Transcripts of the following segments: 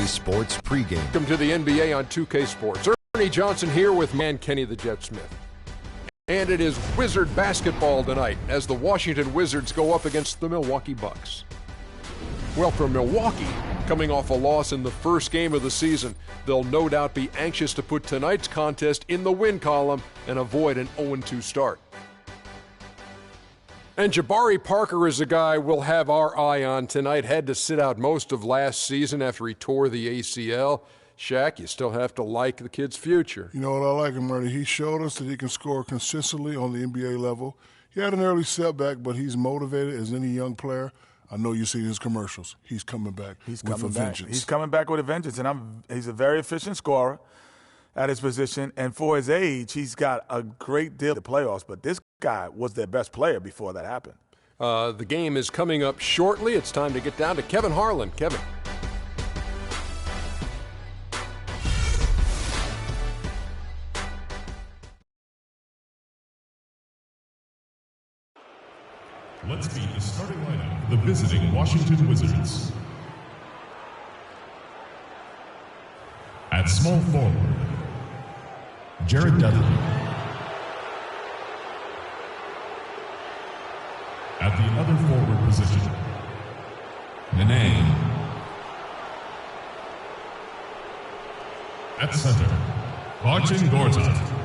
Sports pregame. Welcome to the NBA on 2K Sports. Ernie Johnson here with man Kenny the Jet Smith. And it is Wizard basketball tonight as the Washington Wizards go up against the Milwaukee Bucks. Well, for Milwaukee, coming off a loss in the first game of the season, they'll no doubt be anxious to put tonight's contest in the win column and avoid an 0-2 start. And Jabari Parker is a guy we'll have our eye on tonight. Had to sit out most of last season after he tore the ACL. Shaq, you still have to like the kid's future. You know what, I like him, Ernie. He showed us that he can score consistently on the NBA level. He had an early setback, but he's motivated as any young player. I know you see his commercials. He's coming back with a vengeance. He's coming back with a vengeance, and he's a very efficient scorer at his position. And for his age, he's got a great deal of the playoffs. But this guy was their best player before that happened. The game is coming up shortly. It's time to get down to Kevin Harlan. Kevin. Let's meet the starting lineup for the visiting Washington Wizards. At small forward, Jared Dudley. At the other forward position, Nene. At center, Marcin Gortat.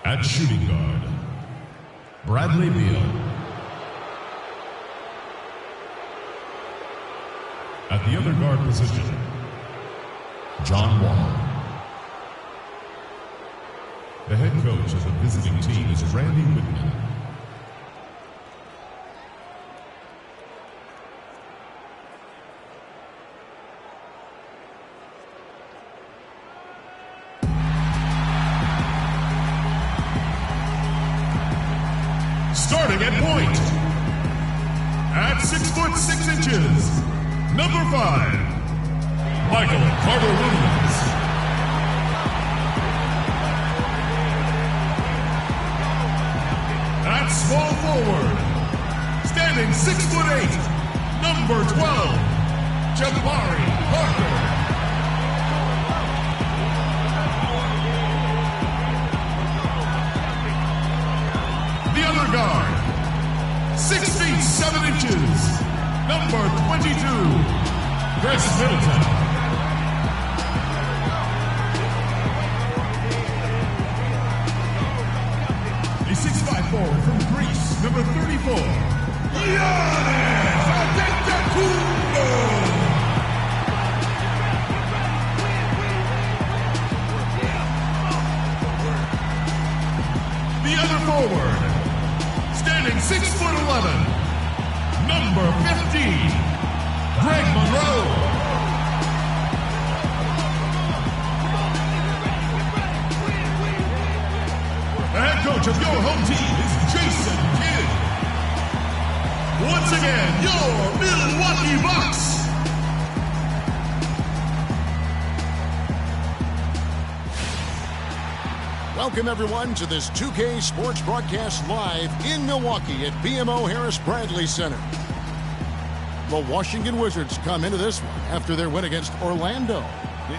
At shooting guard, Bradley Beal. At the other guard position, John Wall. The head coach of the visiting team is Randy Whitman. Starting at point, at 6'6", number 5, Michael Carter-Williams. At small forward, standing 6'8", number 12, Jabari Parker. The other guard, 6 feet 7 inches, number 22, Chris Middleton. A 6'5" forward from Greece, number 34, Giannis Antetokounmpo. The other forward, standing 6'11", number 15, Greg Monroe. The head coach of your home team is Jason Kidd. Once again, your Milwaukee Bucks. Welcome, everyone, to this 2K Sports broadcast live in Milwaukee at BMO Harris Bradley Center. The Washington Wizards come into this one after their win against Orlando.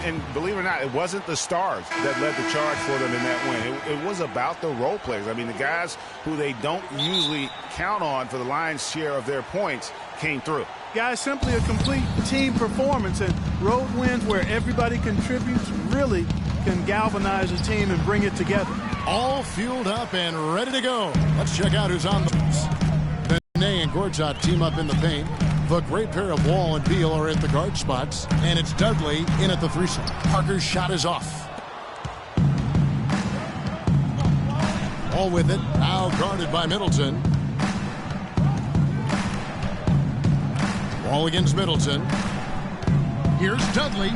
And believe it or not, it wasn't the stars that led the charge for them in that win. It was about the role players. I mean, the guys who they don't usually count on for the lion's share of their points came through. Guys, simply a complete team performance, and road wins where everybody contributes really can galvanize a team and bring it together. All fueled up and ready to go. Let's check out who's on the bus. Nene and Gortat team up in the paint. The great pair of Wall and Beal are at the guard spots, and it's Dudley in at the 3-slot. Parker's shot is off. Wall with it, now guarded by Middleton. Wall against Middleton. Here's Dudley.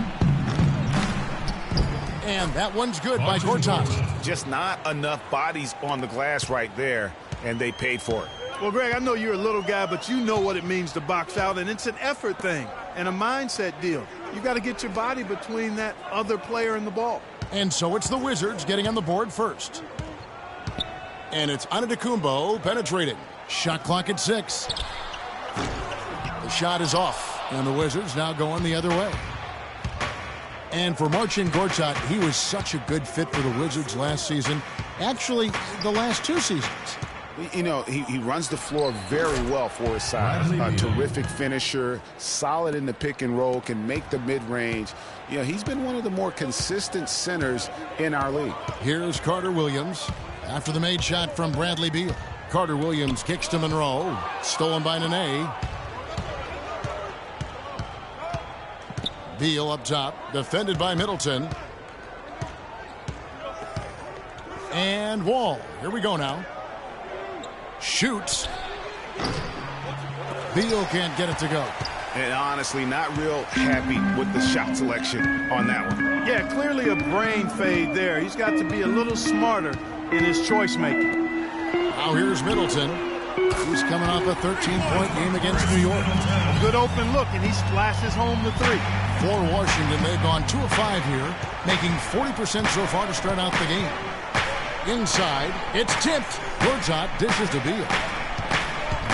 And that one's good by Gortat. Just not enough bodies on the glass right there, and they paid for it. Well, Greg, I know you're a little guy, but you know what it means to box out, and it's an effort thing and a mindset deal. You got to get your body between that other player and the ball. And so it's the Wizards getting on the board first. And it's Antetokounmpo penetrating. Shot clock at 6. The shot is off, and the Wizards now going the other way. And for Marcin Gortat, he was such a good fit for the Wizards last season. Actually, the last 2 seasons. You know, he runs the floor very well for his size. A terrific finisher, solid in the pick and roll, can make the mid-range. You know, he's been one of the more consistent centers in our league. Here's Carter Williams after the made shot from Bradley Beal. Carter Williams kicks to Monroe. Stolen by Nene. Beal up top. Defended by Middleton. And Wall. Here we go now. Shoots. Beal can't get it to go. And honestly, not real happy with the shot selection on that one. Yeah, clearly a brain fade there. He's got to be a little smarter in his choice making. Now here's Middleton. He's coming off a 13-point game against New York. A good open look, and he splashes home the 3. For Washington, they've gone 2 of 5 here, making 40% so far to start out the game. Inside, it's tipped. Gortat dishes to Beal.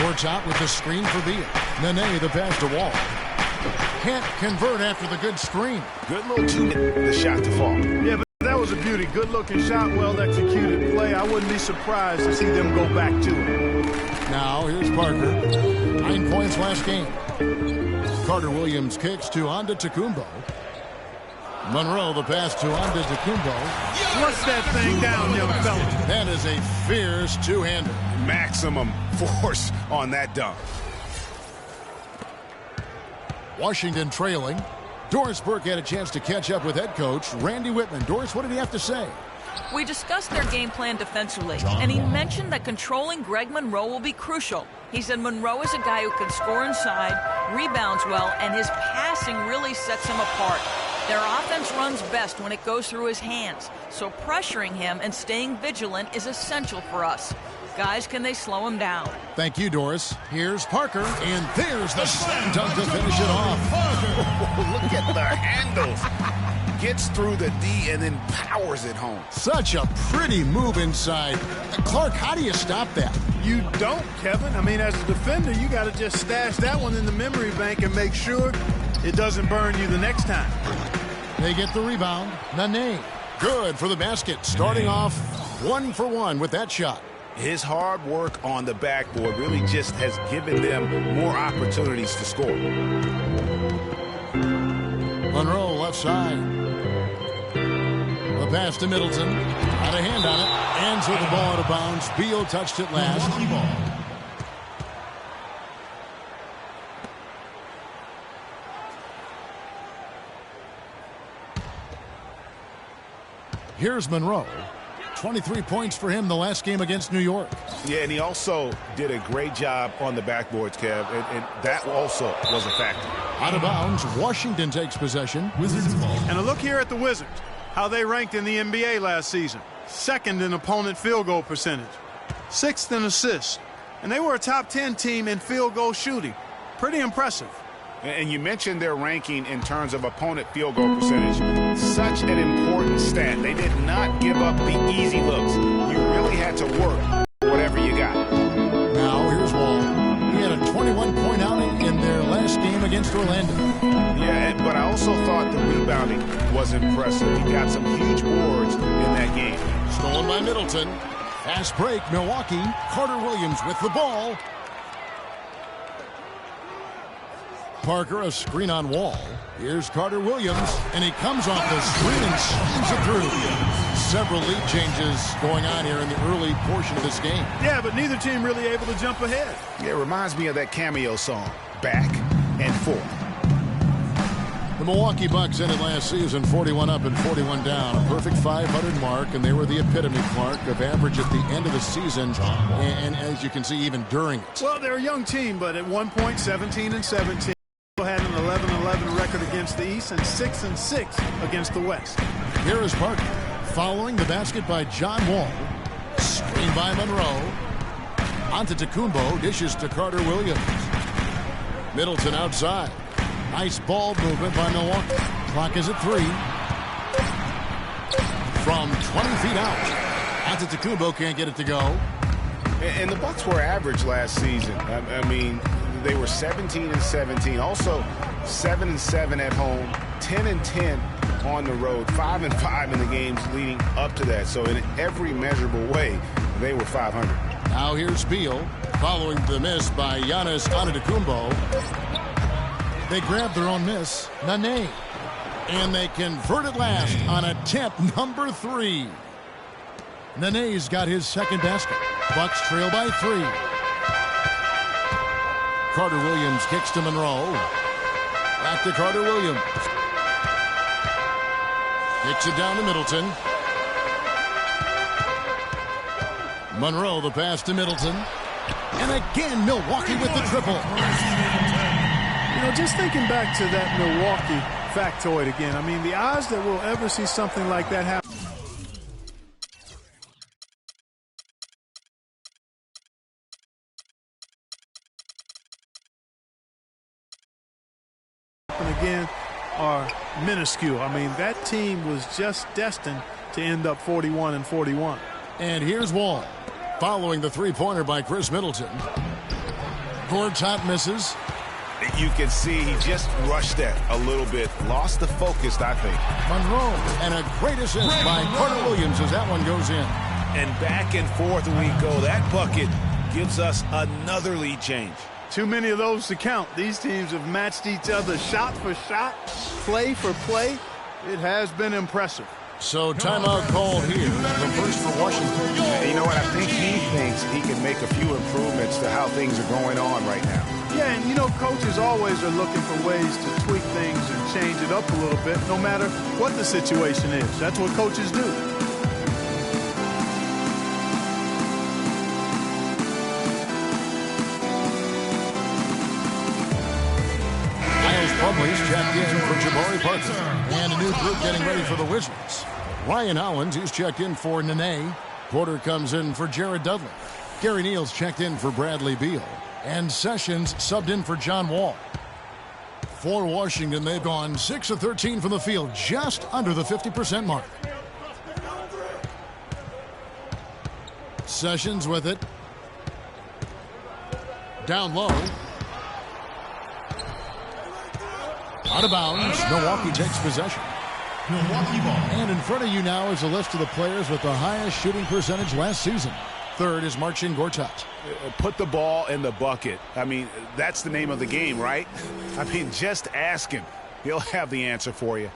Gortat with the screen for Beal. Nene the pass to Wall. Can't convert after the good screen. Good little the shot to fall. Yeah, but that was a beauty. Good-looking shot, well-executed play. I wouldn't be surprised to see them go back to it. Now here's Parker. 9 points last game. Carter Williams kicks to Antetokounmpo. Monroe the pass to Antetokounmpo. Flush that thing down, young fella. That is a fierce two-hander. Maximum force on that dunk. Washington trailing. Doris Burke had a chance to catch up with head coach Randy Whitman. Doris, what did he have to say? We discussed their game plan defensively, and he mentioned that controlling Greg Monroe will be crucial. He said Monroe is a guy who can score inside, rebounds well, and his passing really sets him apart. Their offense runs best when it goes through his hands, so pressuring him and staying vigilant is essential for us. Guys, can they slow him down? Thank you, Doris. Here's Parker, and there's the slam dunk to finish it off. Look at the handles. Gets through the D and then powers it home. Such a pretty move inside. Clark, how do you stop that? You don't, Kevin. I mean, as a defender, you got to just stash that one in the memory bank and make sure it doesn't burn you the next time. They get the rebound. Nene, good for the basket. Starting off 1 for 1 with that shot. His hard work on the backboard really just has given them more opportunities to score. Monroe left side. The pass to Middleton. Had a hand on it. Ends with the ball out of bounds. Beal touched it last. Here's Monroe. 23 points for him the last game against New York. Yeah, and he also did a great job on the backboards, Kev, and that also was a factor. Out of bounds, Washington takes possession. Wizards ball. And a look here at the Wizards, how they ranked in the NBA last season. 2nd in opponent field goal percentage, 6th in assists, and they were a top 10 team in field goal shooting. Pretty impressive. And you mentioned their ranking in terms of opponent field goal percentage. Such an important stat. They did not give up the easy looks. You really had to work whatever you got. Now here's Wall. He had a 21-point outing in their last game against Orlando. Yeah, but I also thought the rebounding was impressive. He got some huge boards in that game. Stolen by Middleton. Fast break, Milwaukee. Carter Williams with the ball. Parker, a screen on Wall. Here's Carter Williams, and he comes off the screen and slams it through. Several lead changes going on here in the early portion of this game. Yeah, but neither team really able to jump ahead. Yeah, it reminds me of that cameo song, Back and Forth. The Milwaukee Bucks ended last season 41 up and 41 down, a perfect 500 mark, and they were the epitome, Clark, of average at the end of the season, and as you can see, even during it. Well, they're a young team, but at one point, 17-17. Had an 11-11 record against the East and 6-6 against the West. Here is Parker following the basket by John Wall. Screen by Monroe. Antetokounmpo dishes to Carter Williams. Middleton outside. Nice ball movement by Milwaukee. Clock is at 3. From 20 feet out. Antetokounmpo can't get it to go. And the Bucks were average last season. I mean, they were 17-17. Also, 7-7 at home, 10-10 on the road, 5-5 in the games leading up to that. So in every measurable way, they were 500. Now here's Beal, following the miss by Giannis Antetokounmpo. They grab their own miss, Nene. And they convert it last on attempt number 3. Nene's got his second basket. Bucks trail by 3. Carter Williams kicks to Monroe. Back to Carter Williams. Kicks it down to Middleton. Monroe the pass to Middleton. And again, Milwaukee with the triple. You know, just thinking back to that Milwaukee factoid again, I mean, the odds that we'll ever see something like that happen again are minuscule. I mean, that team was just destined to end up 41-41. And here's Wall, following the three-pointer by Chris Middleton. Gortat misses. You can see he just rushed that a little bit. Lost the focus, I think. Monroe, and a great assist by Carter Williams as that one goes in. And back and forth we go. That bucket gives us another lead change. Too many of those to count. These teams have matched each other shot for shot, play for play. It has been impressive. So timeout called here. The first for Washington. You know what? I think he thinks he can make a few improvements to how things are going on right now. Yeah, and you know, coaches always are looking for ways to tweak things and change it up a little bit, no matter what the situation is. That's what coaches do. Plumlee's checked in for Jabari Parker. And a new group getting ready for the Wizards. Ryan Hollins, he's checked in for Nene. Porter comes in for Jared Dudley. Gary Neal's checked in for Bradley Beal. And Sessions subbed in for John Wall. For Washington, they've gone 6 of 13 from the field, just under the 50% mark. Sessions with it. Down low. Out of bounds. Milwaukee takes possession. Milwaukee ball. And in front of you now is a list of the players with the highest shooting percentage last season. Third is Marcin Gortat. Put the ball in the bucket. I mean, that's the name of the game, right? I mean, just ask him. He'll have the answer for you.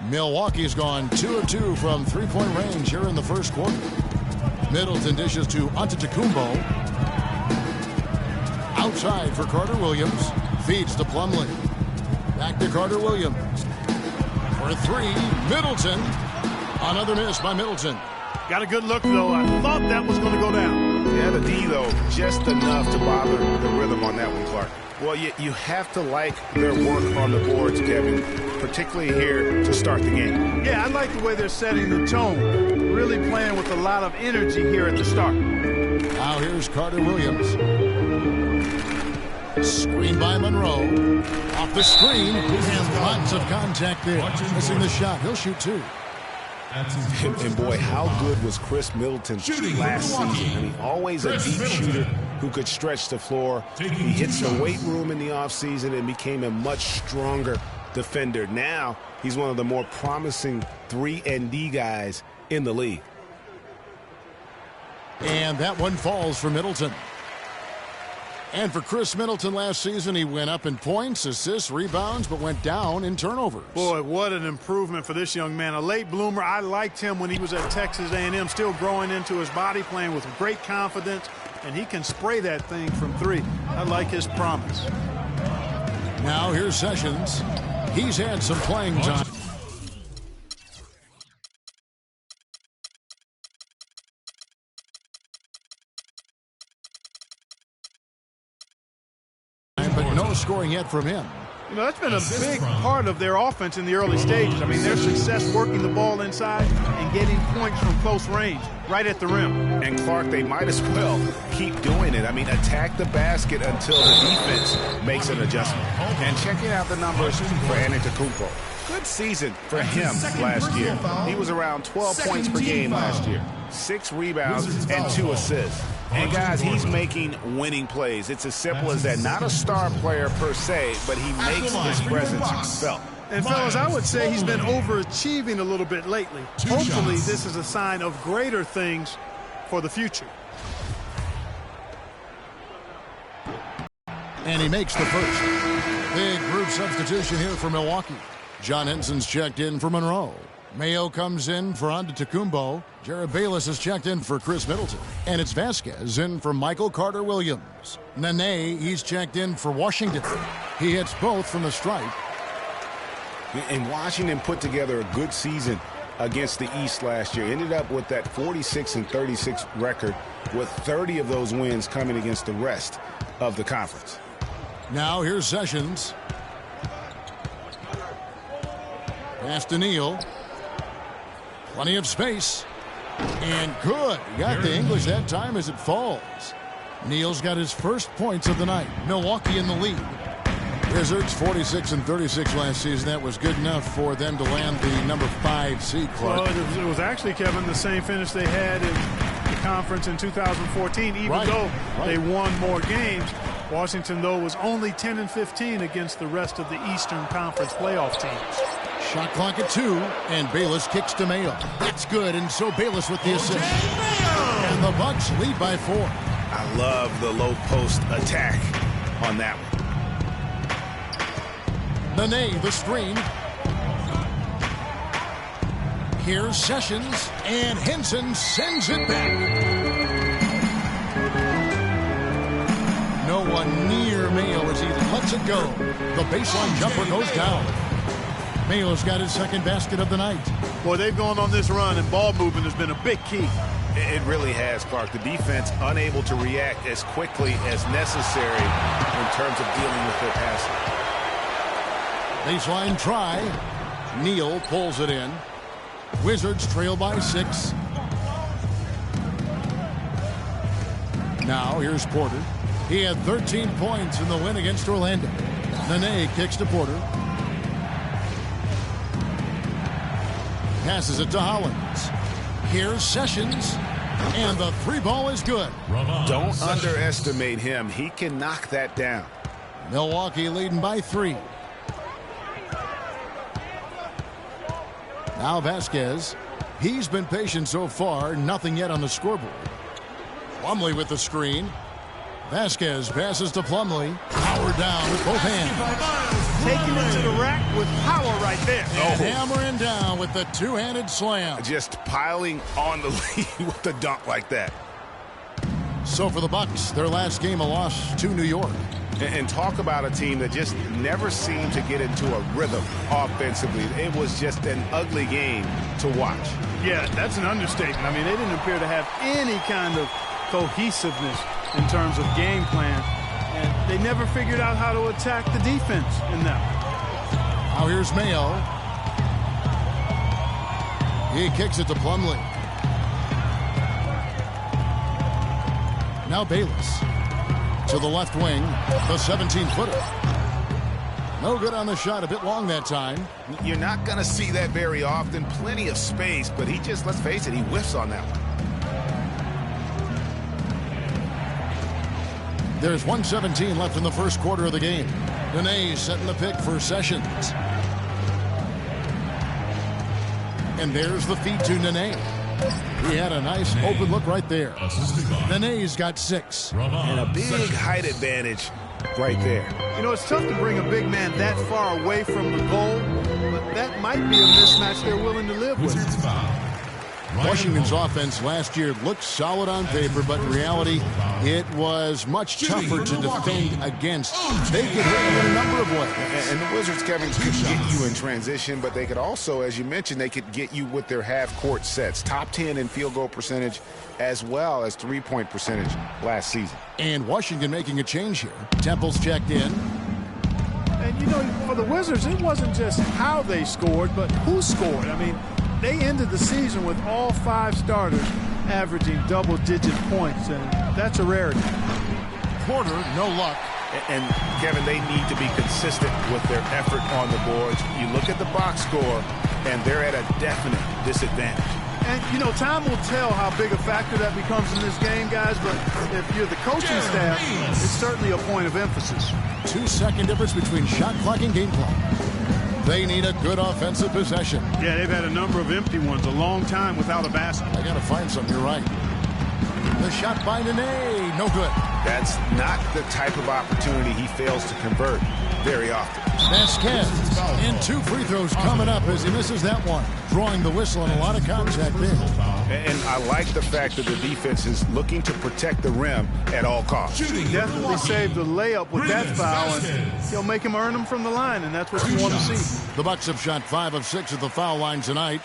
Milwaukee's gone 2 of 2 from three-point range here in the first quarter. Middleton dishes to Antetokounmpo. Outside for Carter Williams. Feeds to Plumlee. Back to Carter Williams. For 3, Middleton. Another miss by Middleton. Got a good look, though. I thought that was going to go down. Yeah, the D, though, just enough to bother the rhythm on that one, Clark. Well, you have to like their work on the boards, Kevin, particularly here to start the game. Yeah, I like the way they're setting the tone. Really playing with a lot of energy here at the start. Now here's Carter Williams. Screen by Monroe. Off the screen. Lots of contact there. Missing the shot. He'll shoot 2. And boy, how good was Chris Middleton last season? I mean, always a deep shooter who could stretch the floor. He hits the weight room in the offseason and became a much stronger defender. Now he's one of the more promising 3-and-D guys in the league. And that one falls for Middleton. And for Chris Middleton last season, he went up in points, assists, rebounds, but went down in turnovers. Boy, what an improvement for this young man. A late bloomer. I liked him when he was at Texas A&M, still growing into his body, playing with great confidence, and he can spray that thing from 3. I like his promise. Now here's Sessions. He's had some playing time. But no scoring yet from him. You know, that's been a big part of their offense in the early stages. I mean, their success working the ball inside and getting points from close range, right at the rim. And Clark, they might as well keep doing it. I mean, attack the basket until the defense makes an adjustment. And checking out the numbers for Antetokounmpo. good season for him last year. He was around 12 points per game last year. 6 rebounds and 2 assists. And guys, he's making winning plays. It's as simple as that. Not a star player per se, but he makes his presence felt. And fellas, I would say he's been overachieving a little bit lately. Hopefully this is a sign of greater things for the future. And he makes the first. Big group substitution here for Milwaukee. John Henson's checked in for Monroe. Mayo comes in for Antetokounmpo. Jared Bayless has checked in for Chris Middleton. And it's Vasquez in for Michael Carter-Williams. Nene, he's checked in for Washington. He hits both from the stripe. And Washington put together a good season against the East last year. Ended up with that 46-36 record, with 30 of those wins coming against the rest of the conference. Now here's Sessions. Pass to Neal. Plenty of space. And good. He got the English that time as it falls. Neal's got his first points of the night. Milwaukee in the lead. Wizards 46-36 last season. That was good enough for them to land the number 5 seed, Clark. Well, it was actually, Kevin, the same finish they had in the conference in 2014, even though they won more games. Washington, though, was only 10-15 against the rest of the Eastern Conference playoff teams. Shot clock at 2, and Bayless kicks to Mayo. That's good, and so Bayless with the assist. And the Bucks lead by 4. I love the low post attack on that one. Nene, the screen. Here's Sessions, and Henson sends it back. No one near Mayo as he lets it go. The baseline jumper goes down. Mayo's got his second basket of the night. Boy, they've gone on this run, and ball movement has been a big key. It really has, Clark. The defense unable to react as quickly as necessary in terms of dealing with their passing. Baseline try. Neal pulls it in. Wizards trail by 6. Now here's Porter. He had 13 points in the win against Orlando. Nene kicks to Porter. Passes it to Hollins. Here's Sessions. And the 3-ball is good. Don't underestimate him. He can knock that down. Milwaukee leading by 3. Now Vasquez. He's been patient so far. Nothing yet on the scoreboard. Plumlee with the screen. Vasquez passes to Plumlee. Power down with both hands. Taking it to the rack with power right there. And hammering down with the two-handed slam. Just piling on the lead with the dunk like that. So for the Bucks, their last game a loss to New York. And talk about a team that just never seemed to get into a rhythm offensively. It was just an ugly game to watch. Yeah, that's an understatement. I mean, they didn't appear to have any kind of cohesiveness in terms of game plan. And they never figured out how to attack the defense in that. Now here's Mayo. He kicks it to Plumlee. Now Bayless. To the left wing, the 17-footer. No good on the shot, a bit long that time. You're not going to see that very often. Plenty of space, but he just, let's face it, he whiffs on that one. There's 1:17 left in the first quarter of the game. Nene setting the pick for Sessions. And there's the feed to Nene. He had a nice open look right there. Nene's got 6. And a big height advantage right there. You know, it's tough to bring a big man that far away from the goal, but that might be a mismatch they're willing to live with. Washington's offense last year looked solid on paper, but in reality, it was much tougher to defend against. They could hit you in a number of ways. And the Wizards, Kevin, could get you in transition, but they could also, as you mentioned, they could get you with their half-court sets. Top 10 in field goal percentage as well as three-point percentage last season. And Washington making a change here. Temple's checked in. And, you know, for the Wizards, it wasn't just how they scored, but who scored. I mean, they ended the season with all 5 starters averaging double-digit points, and that's a rarity. Porter, no luck. And Kevin, they need to be consistent with their effort on the boards. You look at the box score, and they're at a definite disadvantage. And, you know, time will tell how big a factor that becomes in this game, guys, but if you're the coaching staff, it's certainly a point of emphasis. 2-second difference between shot clock and game clock. They need a good offensive possession. Yeah, they've had a number of empty ones, a long time without a basket. I got to find some, you're right. The shot by Nene, no good. That's not the type of opportunity he fails to convert very often. Vasquez, and 2 free throws coming up as he misses that one. Drawing the whistle and a lot of contact there. And I like the fact that the defense is looking to protect the rim at all costs. Definitely saved the layup with that foul, and he'll make him earn them from the line, and that's what you want to see. The Bucks have shot 5 of 6 at the foul line tonight.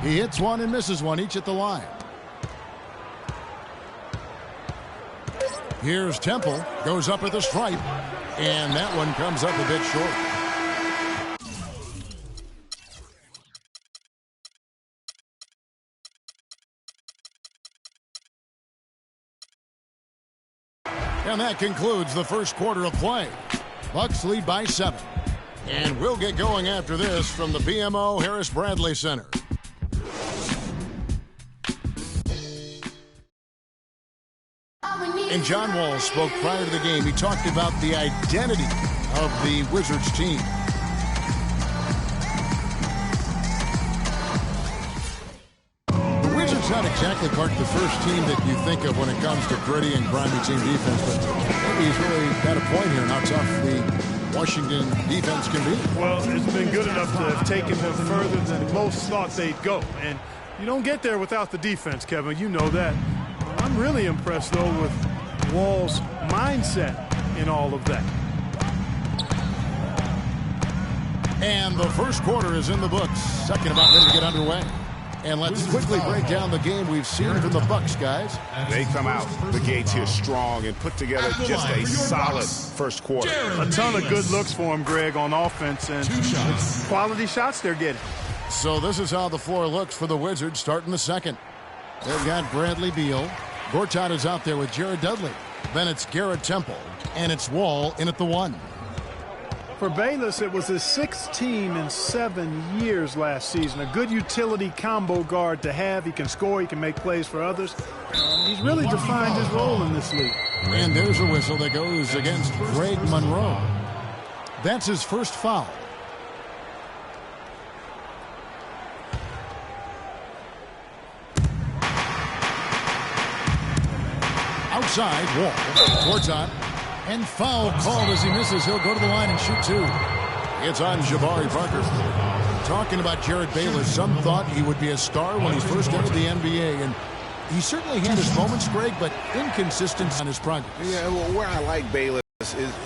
He hits one and misses one, each at the line. Here's Temple, goes up at the stripe, and that one comes up a bit short. And that concludes the first quarter of play. Bucks lead by 7. And we'll get going after this from the BMO Harris Bradley Center. And John Wall spoke prior to the game. He talked about the identity of the Wizards team. The Wizards not exactly, Clark, the first team that you think of when it comes to gritty and grimy team defense, but maybe he's really got a point here in how tough the Washington defense can be. Well, it's been good enough to have taken them further than most thought they'd go. And you don't get there without the defense, Kevin. You know that. I'm really impressed, though, with Wall's mindset in all of that. And the first quarter is in the books. Second about ready to get underway. And let's quickly break down the game we've seen from the Bucks, guys. They come out the gates here strong and put together just a solid first quarter. A ton of good looks for him, Greg, on offense, and quality shots they're getting. So this is how the floor looks for the Wizards starting the second. They've got Bradley Beal. Gortat is out there with Jared Dudley. Then it's Garrett Temple. And it's Wall in at the 1. For Bayless, it was his 6th team in 7 years last season. A good utility combo guard to have. He can score. He can make plays for others. He's really defined his role in this league. And there's a whistle that goes against Greg Monroe. That's his first foul. Outside, Wall, Gortat, and foul called as he misses. He'll go to the line and shoot 2. It's on Jabari Parker. Talking about Jared Bayless, some thought he would be a star when he first entered the NBA, and he certainly had his moments, Greg, but inconsistent on his progress. Yeah, well, where I like Bayless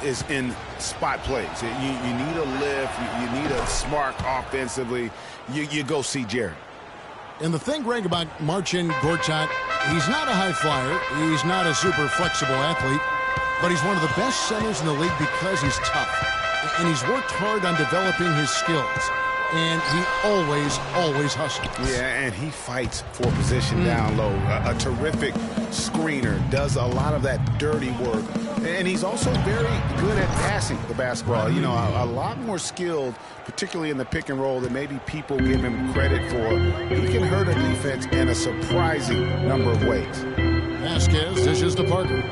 is in spot plays. You need a lift, you need a spark offensively. You go see Jared. And the thing, Greg, about Marcin Gortat, he's not a high flyer. He's not a super flexible athlete. But he's one of the best centers in the league because he's tough. And he's worked hard on developing his skills. And he always hustles. Yeah, and he fights for position down low. A terrific screener, does a lot of that dirty work. And he's also very good at passing the basketball. You know, a lot more skilled, particularly in the pick and roll, than maybe people give him credit for. He can hurt a defense in a surprising number of ways. Vasquez dishes to Parker.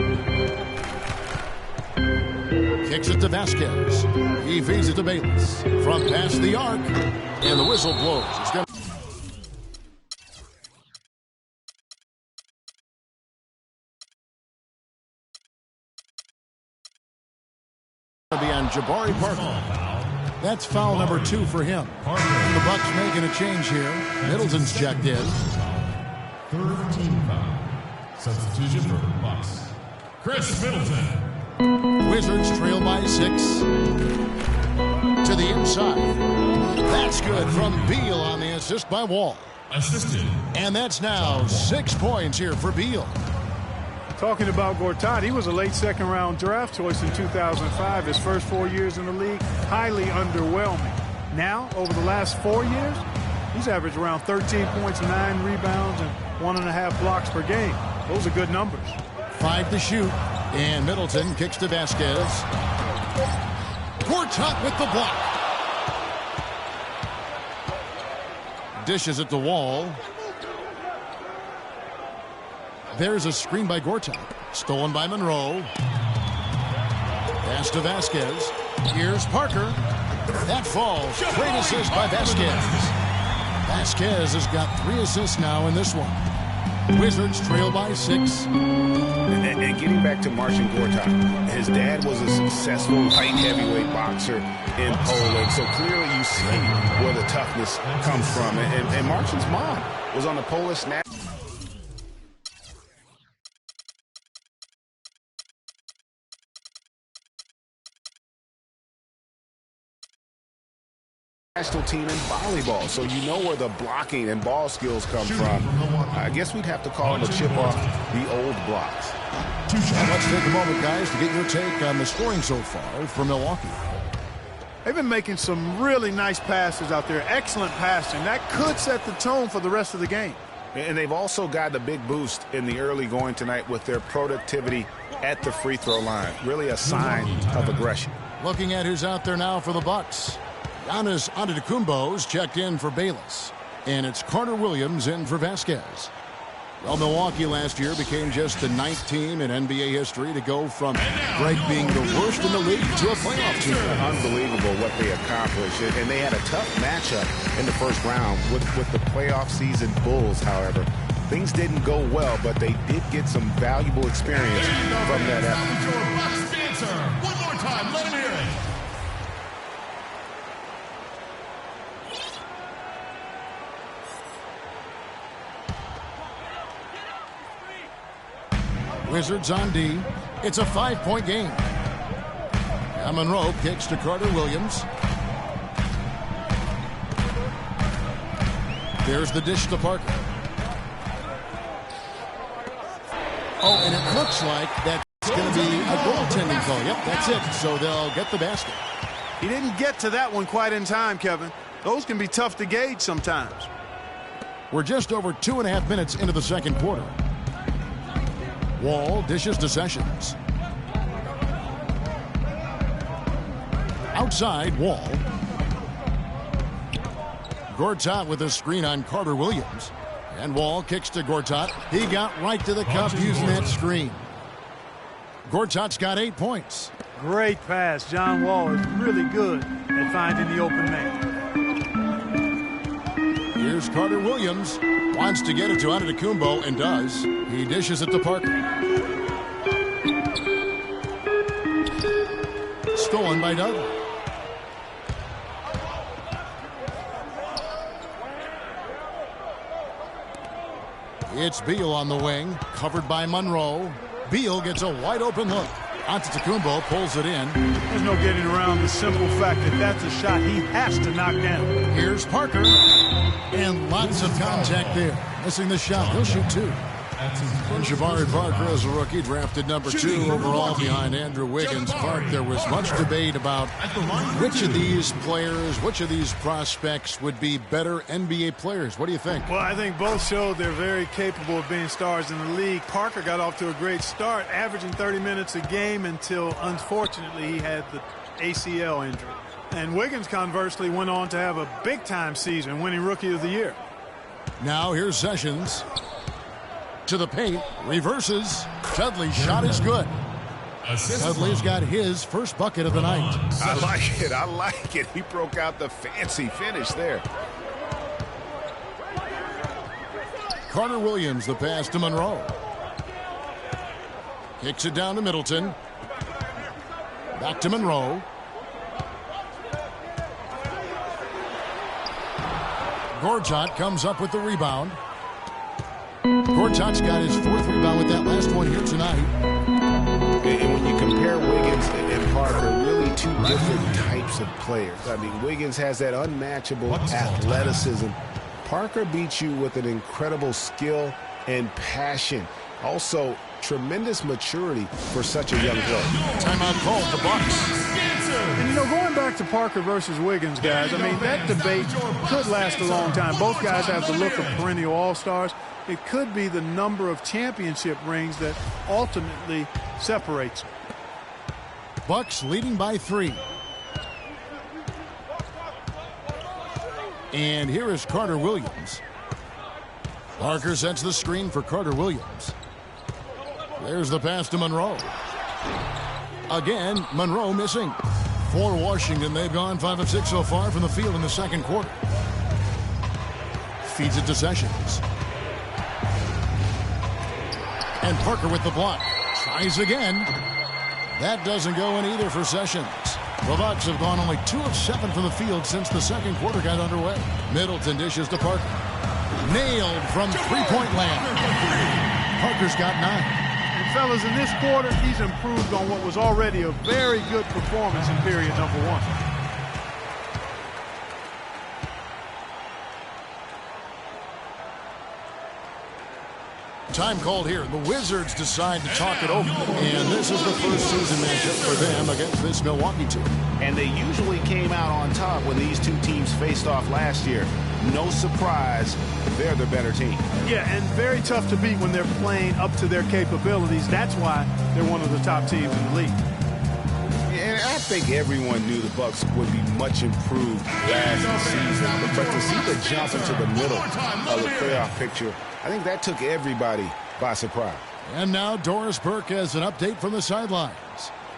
Kicks it to Vasquez. He feeds it to Bayless. From past the arc. And the whistle blows. It's going to be on Jabari Parker. That's foul number 2 for him. And the Bucks making a change here. Middleton's checked in. 3rd team foul. Substitution for the Bucks. Chris Middleton. Wizards trail by 6. To the inside. That's good from Beal on the assist by Wall. Assisted. And that's now 6 points here for Beal. Talking about Gortat, he was a late second-round draft choice in 2005. His first 4 years in the league, highly underwhelming. Now, over the last 4 years, He's averaged around 13 points, 9 rebounds, and 1.5 blocks per game. Those are good numbers. 5 to shoot, and Middleton kicks to Vasquez. Gortat with the block. Dishes at the wall. There's a screen by Gortat. Stolen by Monroe. Pass to Vasquez. Here's Parker. That falls. Great assist by Vasquez. Vasquez has got 3 assists now in this one. Wizards trail by 6. And getting back to Marcin Gortat, his dad was a successful light heavyweight boxer in Poland. So clearly you see where the toughness comes from. And Marcin's mom was on the Polish national team in volleyball, so you know where the blocking and ball skills come from. I guess we'd have to call him a chip off the old blocks. And let's take a moment, guys, to get your take on the scoring so far for Milwaukee. They've been making some really nice passes out there. Excellent passing. That could set the tone for the rest of the game. And they've also got a big boost in the early going tonight with their productivity at the free throw line. Really a sign of aggression. Looking at who's out there now for the Bucks. Giannis Antetokounmpo's checked in for Bayless. And it's Carter Williams in for Vasquez. Well, Milwaukee last year became just the 9th team in NBA history to go from Greg being the worst in the league to a playoff team. Unbelievable what they accomplished. And they had a tough matchup in the first round with the playoff season Bulls, however. Things didn't go well, but they did get some valuable experience from that effort. One more time, let him hear it. Wizards on D. It's a 5-point game. Now Monroe kicks to Carter Williams. There's the dish to Parker. Oh, and it looks like that's going to be a goaltending call. Yep, that's it. So they'll get the basket. He didn't get to that one quite in time, Kevin. Those can be tough to gauge sometimes. We're just over 2.5 minutes into the second quarter. Wall dishes to Sessions. Outside, Wall. Gortat with a screen on Carter Williams. And Wall kicks to Gortat. He got right to the cup using that screen. Gortat's got 8 points. Great pass. John Wall is really good at finding the open man. Here's Carter Williams. Wants to get it to Antetokounmpo and does. He dishes it to Parker. Stolen by Dudley. It's Beal on the wing, covered by Monroe. Beal gets a wide open look. Antetokounmpo pulls it in. There's no getting around the simple fact that that's a shot he has to knock down. Here's Parker. And lots of contact there. Missing the shot. He'll shoot 2. And Jabari Parker is a rookie, drafted number 2 overall behind Andrew Wiggins. Park, there was much debate about which of these players, which of these prospects would be better NBA players. What do you think? Well, I think both showed they're very capable of being stars in the league. Parker got off to a great start, averaging 30 minutes a game until, unfortunately, he had the ACL injury. And Wiggins, conversely, went on to have a big-time season, winning Rookie of the Year. Now here's Sessions. To the paint, reverses. Dudley's shot is good. Dudley's got his first bucket of the night. I like it. I like it. He broke out the fancy finish there. Carter Williams, the pass to Monroe. Kicks it down to Middleton. Back to Monroe. Gortat comes up with the rebound. Gortat's got his 4th rebound with that last one here tonight. And when you compare Wiggins and Parker, really 2 different types of players. I mean, Wiggins has that unmatchable athleticism. Parker beats you with an incredible skill and passion. Also, tremendous maturity for such a young player. Timeout called the Bucks. And know, going back to Parker versus Wiggins, guys, I mean, that debate could last a long time. Both guys have the look of perennial all-stars. It could be the number of championship rings that ultimately separates them. Bucks leading by 3. And here is Carter Williams. Parker sets the screen for Carter Williams. There's the pass to Monroe. Again, Monroe missing. For Washington, they've gone 5 of 6 so far from the field in the second quarter. Feeds it to Sessions. And Parker with the block. Tries again. That doesn't go in either for Sessions. The Bucks have gone only 2 of 7 from the field since the second quarter got underway. Middleton dishes to Parker. Nailed from three-point land. Parker's got 9. And fellas, in this quarter, he's improved on what was already a very good performance in period number 1. Time called here. The Wizards decide to talk it over. And this is the first season matchup for them against this Milwaukee team. And they usually came out on top when these two teams faced off last year. No surprise, they're the better team. Yeah, and very tough to beat when they're playing up to their capabilities. That's why they're one of the top teams in the league. And I think everyone knew the Bucks would be much improved last season. But to see the jump into the middle of the playoff picture, I think that took everybody by surprise. And now Doris Burke has an update from the sidelines.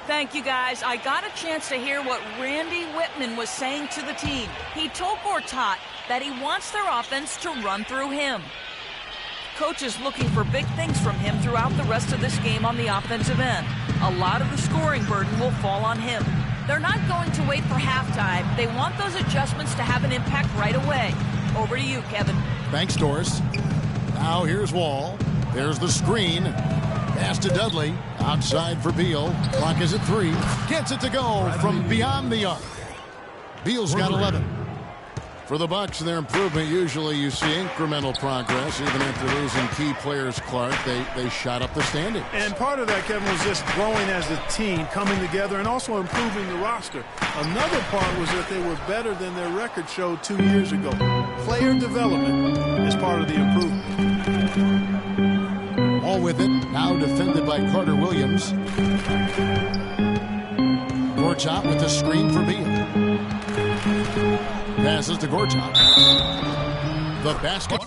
Thank you, guys. I got a chance to hear what Randy Whitman was saying to the team. He told Gortat that he wants their offense to run through him. Coach is looking for big things from him throughout the rest of this game on the offensive end. A lot of the scoring burden will fall on him. They're not going to wait for halftime. They want those adjustments to have an impact right away. Over to you, Kevin. Thanks, Doris. Now here's Wall. There's the screen. Pass to Dudley. Outside for Beal. Clock is at 3. Gets it to go from beyond the arc. Beal's got 11. For the Bucks, their improvement, usually you see incremental progress. Even after losing key players, Clark, they shot up the standings. And part of that, Kevin, was just growing as a team, coming together, and also improving the roster. Another part was that they were better than their record showed 2 years ago. Player development is part of the improvement. All with it, now defended by Carter Williams. Gortat with the screen for Beal. Passes to Gortat. The basket.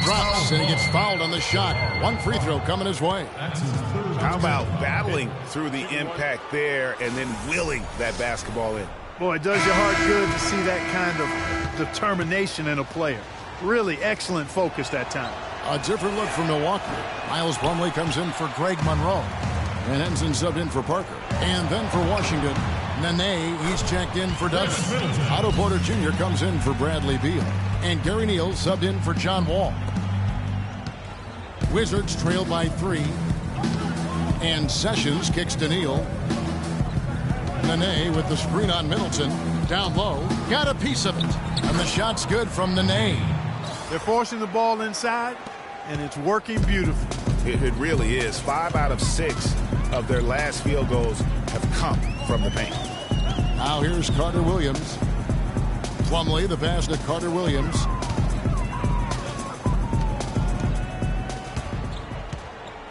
Drops and he gets fouled on the shot. One free throw coming his way. How about battling through the impact there and then willing that basketball in? Boy, it does your heart good to see that kind of determination in a player. Really excellent focus that time. A different look from Milwaukee. Miles Plumlee comes in for Greg Monroe. And Henson subbed in for Parker. And then for Washington, Nene, he's checked in for Dudley. Otto Porter Jr. comes in for Bradley Beal. And Gary Neal subbed in for John Wall. Wizards trail by 3. And Sessions kicks to Neal. Nene with the screen on Middleton. Down low. Got a piece of it. And the shot's good from Nene. They're forcing the ball inside, and it's working beautifully. It really is. 5 out of 6 of their last field goals have come from the paint. Now here's Carter Williams. Plumlee, the pass to Carter Williams.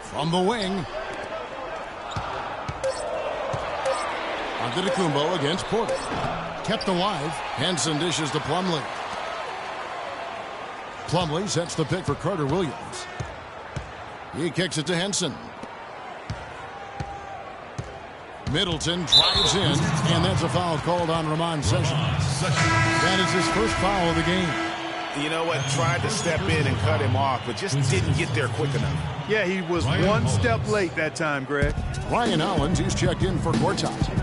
From the wing. Antetokounmpo against Porter. Kept alive. Henson dishes to Plumlee. Plumlee sets the pick for Carter Williams. He kicks it to Henson. Middleton drives in, and that's a foul called on Ramon Sessions. That is his first foul of the game. You know what? Tried to step in and cut him off, but just didn't get there quick enough. Yeah, he was one step late that time, Greg. Ryan Hollins, he's checked in for Gortat.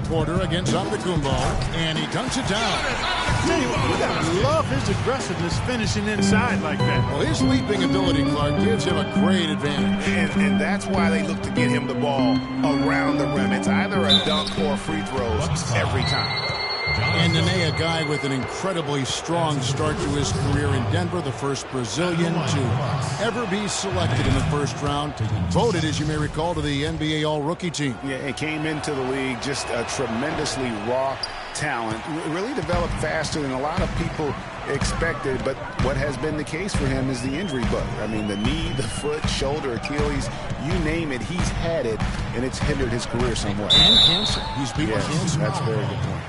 Porter against Antetokounmpo, and he dunks it down. You gotta love his aggressiveness finishing inside like that. Well, his leaping ability, Clark, gives him a great advantage. And that's why they look to get him the ball around the rim. It's either a dunk or free throws every time. And Nene, a guy with an incredibly strong start to his career in Denver, the first Brazilian to ever be selected in the first round. Voted, as you may recall, to the NBA All-Rookie team. Yeah, it came into the league just a tremendously raw talent. Really developed faster than a lot of people expected, but what has been the case for him is the injury bug. I mean, the knee, the foot, shoulder, Achilles, you name it, he's had it, and it's hindered his career somewhat. And cancer. He's beaten cancer. That's a very good point.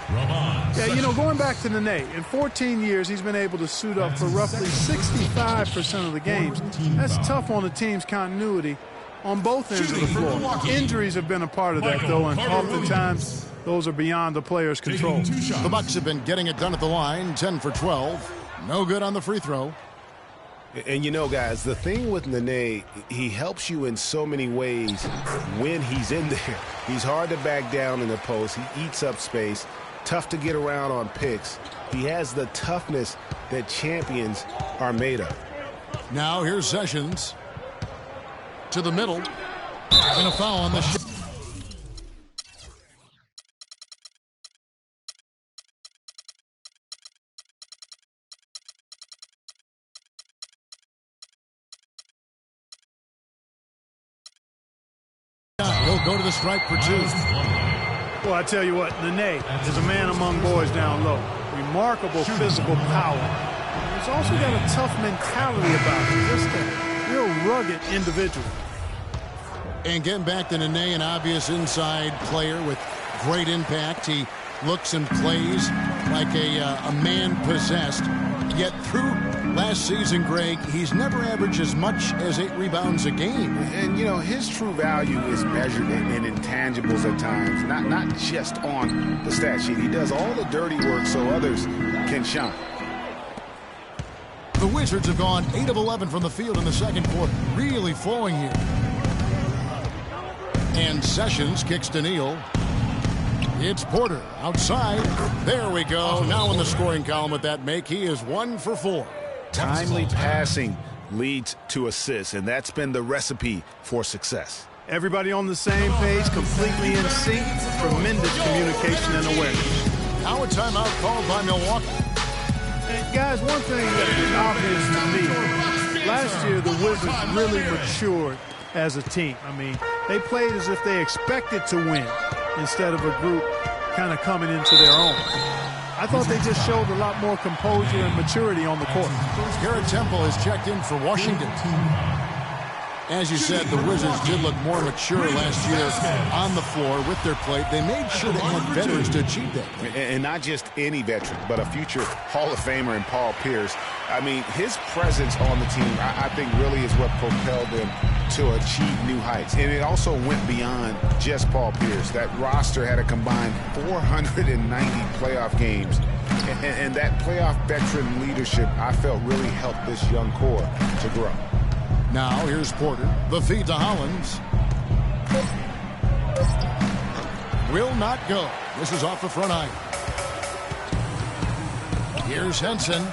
Yeah, you know, going back to Nene, in 14 years, he's been able to suit up for roughly 65% of the games. That's tough on the team's continuity on both ends of the floor. Injuries have been a part of that, though, and oftentimes those are beyond the player's control. The Bucks have been getting it done at the line, 10 for 12. No good on the free throw. And you know, guys, the thing with Nene, he helps you in so many ways when he's in there. He's hard to back down in the post. He eats up space. Tough to get around on picks. He has the toughness that champions are made of. Now here's Sessions to the middle. And a foul on the shot. He'll go to the stripe for two. Well, I tell you what, Nene is a man among boys down low. Remarkable physical power. He's also got a tough mentality about him. Just a real rugged individual. And getting back to Nene, an obvious inside player with great impact. He looks and plays like a man possessed. Yet through last season, Greg, he's never averaged as much as 8 rebounds a game. And, you know, his true value is measured in intangibles at times, not just on the stat sheet. He does all the dirty work so others can shine. The Wizards have gone 8 of 11 from the field in the second quarter. Really flowing here. And Sessions kicks to Neal. It's Porter outside. There we go. Now in the scoring column with that make, he is 1 for 4. Timely passing leads to assists, and that's been the recipe for success. Everybody on the same page, completely in sync. Tremendous communication and awareness. Now a timeout called by Milwaukee. And guys, one thing that is obvious to me, last year the Wizards really matured as a team. I mean, they played as if they expected to win instead of a group kind of coming into their own. I thought they just showed a lot more composure and maturity on the court. Garrett Temple has checked in for Washington. As you said, the Wizards did look more mature last year on the floor with their play. They made sure to add veterans to achieve that. And not just any veteran, but a future Hall of Famer in Paul Pierce. I mean, his presence on the team, I think, really is what propelled them to achieve new heights. And it also went beyond just Paul Pierce. That roster had a combined 490 playoff games. And that playoff veteran leadership, I felt, really helped this young core to grow. Now here's Porter. The feed to Hollins. Will not go. This is off the front iron. Here's Henson.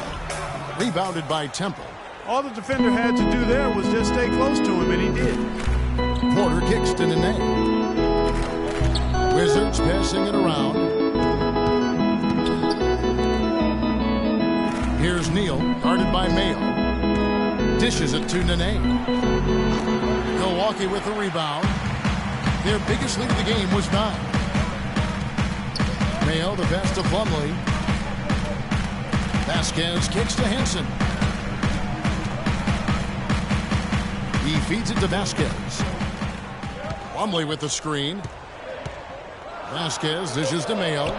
Rebounded by Temple. All the defender had to do there was just stay close to him, and he did. Porter kicks to Nene. Wizards passing it around. Here's Neal, guarded by Mayo. Dishes it to Nene. Milwaukee with the rebound. Their biggest lead of the game was 9. Mayo, the pass to Plumlee. Vasquez kicks to Henson. He feeds it to Vasquez. Plumlee with the screen. Vasquez dishes to Mayo.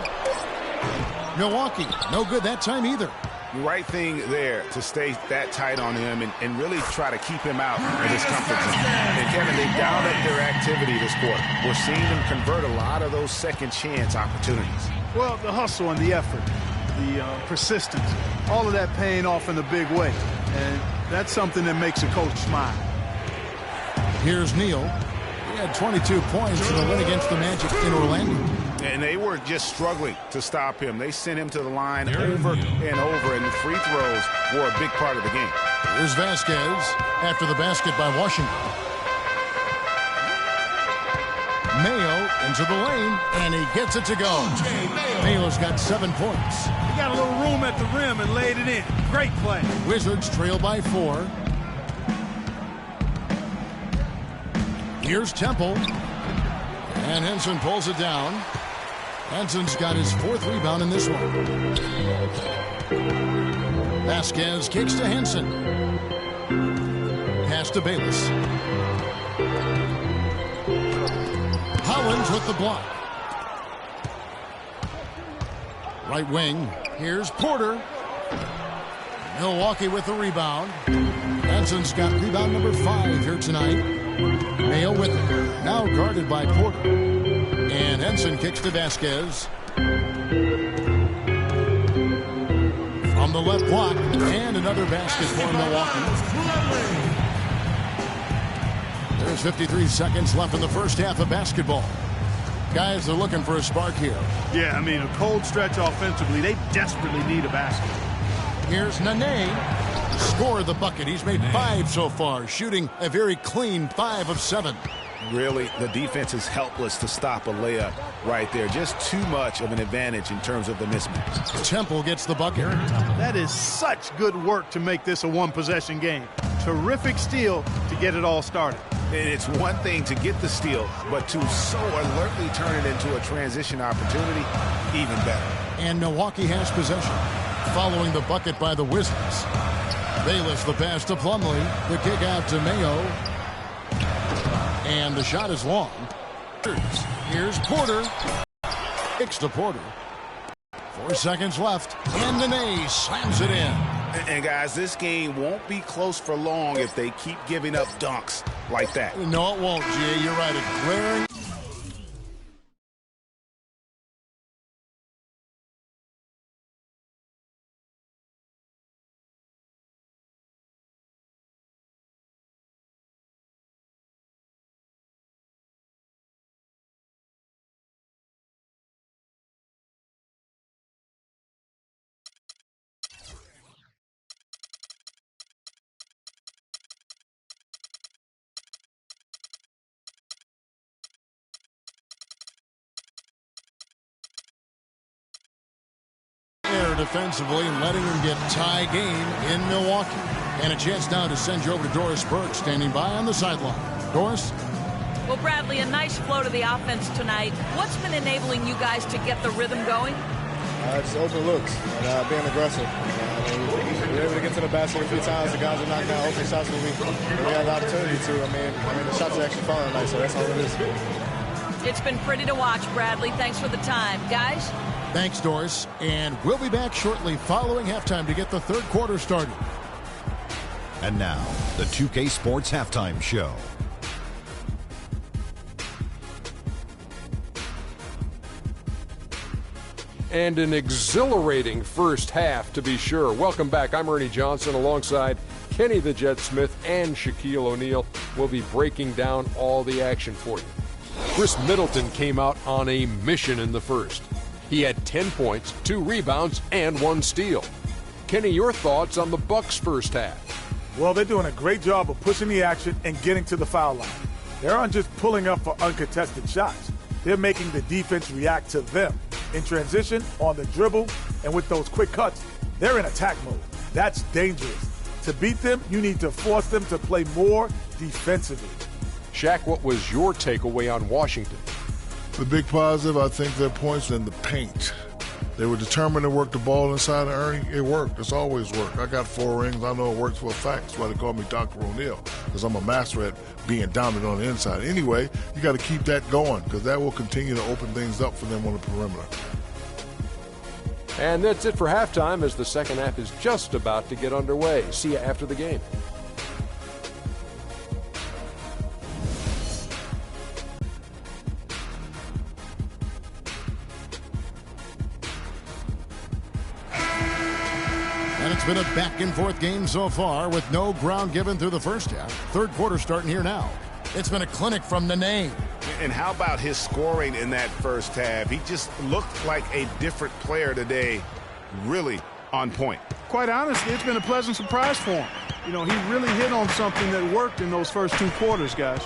Milwaukee, no good that time either. The right thing there to stay that tight on him and really try to keep him out of his comfort zone. And Kevin, they dialed up their activity this quarter. We're seeing them convert a lot of those second chance opportunities. Well, the hustle and the effort, the persistence, all of that paying off in a big way. And that's something that makes a coach smile. Here's Neal. He had 22 points in the win against the Magic in Orlando. And they were just struggling to stop him. They sent him to the line over and over, and the free throws were a big part of the game. Here's Vasquez after the basket by Washington. Mayo into the lane, and he gets it to go. Mayo's got 7 points. He got a little room at the rim and laid it in. Great play. Wizards trail by 4. Here's Temple. And Henson pulls it down. Henson's got his 4th rebound in this one. Vasquez kicks to Henson. Pass to Bayless. Hollins with the block. Right wing. Here's Porter. Milwaukee with the rebound. Henson's got rebound number 5 here tonight. Mayo with it. Now guarded by Porter. And Henson kicks to Vasquez. From the left block. And another basket for Milwaukee. There's 53 seconds left in the first half of basketball. Guys are looking for a spark here. Yeah, I mean, a cold stretch offensively. They desperately need a basket. Here's Nene. Score the bucket. He's made 5 so far, shooting a very clean 5 of 7. Really, the defense is helpless to stop a layup right there. Just too much of an advantage in terms of the mismatch. Temple gets the bucket. That is such good work to make this a one-possession game. Terrific steal to get it all started. And it's one thing to get the steal, but to so alertly turn it into a transition opportunity, even better. And Milwaukee has possession, following the bucket by the Wizards. Bayless the pass to Plumlee. The kick out to Mayo. And the shot is long. Here's Porter. Kicks to Porter. 4 seconds left. And Nene slams it in. And guys, this game won't be close for long if they keep giving up dunks like that. No, it won't, Jay. You're right. A glaring. Defensively and letting him get tie game in Milwaukee. And a chance now to send you over to Doris Burke, standing by on the sideline. Doris? Well, Bradley, a nice flow to the offense tonight. What's been enabling you guys to get the rhythm going? It's open looks and being aggressive. We're able to get to the basket a few times. The guys are knocking down open shots when we had the opportunity to. I mean, the shots are actually falling tonight, so that's all it is. It's been pretty to watch, Bradley. Thanks for the time. Guys? Thanks, Doris. And we'll be back shortly following halftime to get the third quarter started. And now, the 2K Sports Halftime Show. And an exhilarating first half, to be sure. Welcome back. I'm Ernie Johnson alongside Kenny the Jet Smith and Shaquille O'Neal. We'll be breaking down all the action for you. Chris Middleton came out on a mission in the first. He had 10 points, 2 rebounds, and 1 steal. Kenny, your thoughts on the Bucks' first half? Well, they're doing a great job of pushing the action and getting to the foul line. They aren't just pulling up for uncontested shots. They're making the defense react to them. In transition, on the dribble, and with those quick cuts, they're in attack mode. That's dangerous. To beat them, you need to force them to play more defensively. Shaq, what was your takeaway on Washington? The big positive, I think, their points in the paint. They were determined to work the ball inside of Ernie. It worked. It's always worked. I got 4 rings. I know it works for a fact. That's why they call me Dr. O'Neal, because I'm a master at being dominant on the inside. Anyway, you got to keep that going, because that will continue to open things up for them on the perimeter. And that's it for halftime, as the second half is just about to get underway. See you after the game. And it's been a back-and-forth game so far with no ground given through the first half. Third quarter starting here now. It's been a clinic from Nene. And how about his scoring in that first half? He just looked like a different player today, really on point. Quite honestly, it's been a pleasant surprise for him. You know, he really hit on something that worked in those first 2 quarters, guys.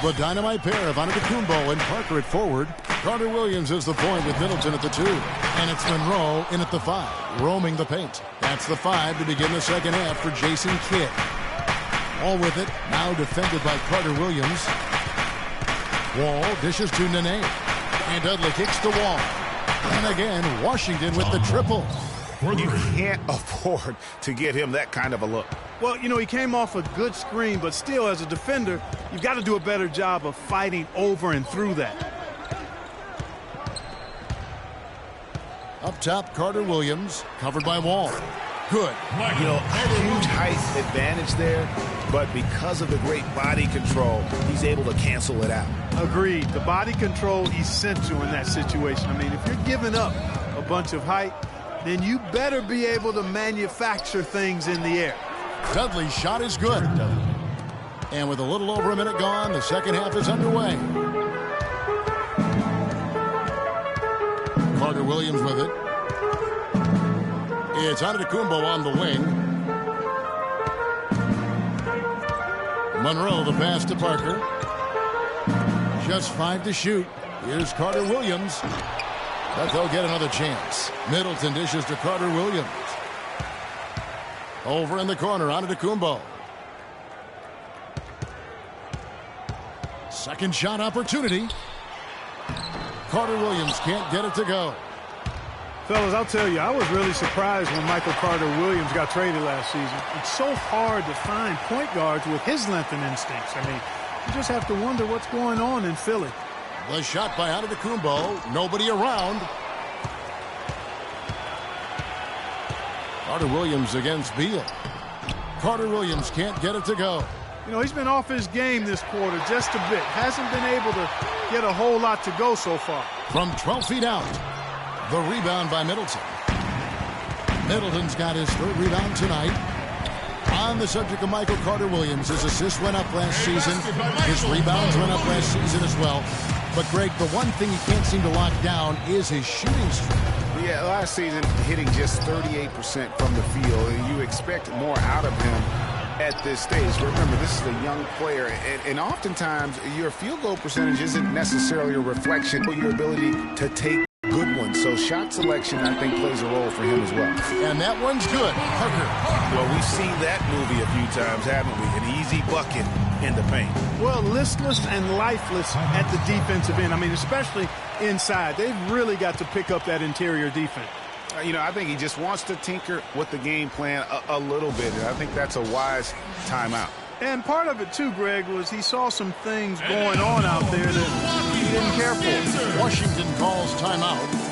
The dynamite pair of Antetokounmpo and Parker at forward. Carter Williams is the point with Middleton at the 2. And it's Monroe in at the 5, roaming the paint. That's the 5 to begin the second half for Jason Kidd. All with it, now defended by Carter Williams. Wall dishes to Nene. And Dudley kicks the Wall. And again, Washington with the triple. You can't afford to get him that kind of a look. Well, you know, he came off a good screen, but still, as a defender, you've got to do a better job of fighting over and through that. Up top, Carter Williams, covered by Wall. Good. You know, huge height advantage there, but because of the great body control, he's able to cancel it out. Agreed. The body control essential in that situation. I mean, if you're giving up a bunch of height, then you better be able to manufacture things in the air. Dudley's shot is good. And with a little over a minute gone, the second half is underway. Carter Williams with it. It's Antetokounmpo on the wing. Monroe the pass to Parker. Just 5 to shoot. Here's Carter Williams. But they'll get another chance. Middleton dishes to Carter Williams. Over in the corner, Antetokounmpo. Second shot opportunity. Carter Williams can't get it to go. Fellas, I'll tell you, I was really surprised when Michael Carter Williams got traded last season. It's so hard to find point guards with his length and instincts. I mean, you just have to wonder what's going on in Philly. The shot by Antetokounmpo. Nobody around. Carter Williams against Beal. Carter Williams can't get it to go. You know, he's been off his game this quarter just a bit. Hasn't been able to get a whole lot to go so far. From 12 feet out. The rebound by Middleton. Middleton's got his 3rd rebound tonight. On the subject of Michael Carter Williams, his assists went up last season. His rebounds went up last season as well. But, Greg, the one thing he can't seem to lock down is his shooting streak. Yeah, last season hitting just 38% from the field, and you expect more out of him at this stage. Remember, this is a young player, and oftentimes your field goal percentage isn't necessarily a reflection of your ability to take good ones. So shot selection, I think, plays a role for him as well. And that one's good. Parker. Well, we've seen that movie a few times, haven't we? An easy bucket in the paint. Well, listless and lifeless at the defensive end. I mean, especially inside. They've really got to pick up that interior defense. You know, I think he just wants to tinker with the game plan a little bit, and I think that's a wise timeout. And part of it, too, Greg, was he saw some things going on out there that he didn't care for. Washington calls timeout.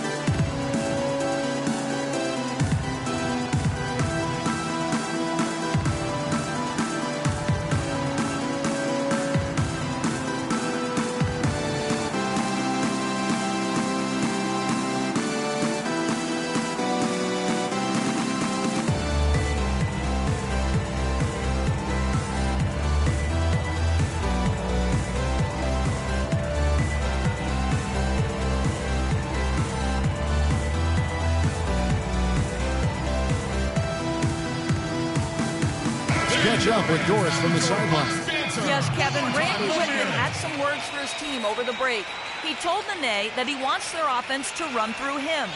Catch up with Doris from the sideline. Yes, Kevin, Randy Whitman had some words for his team over the break. He told Nene that he wants their offense to run through him.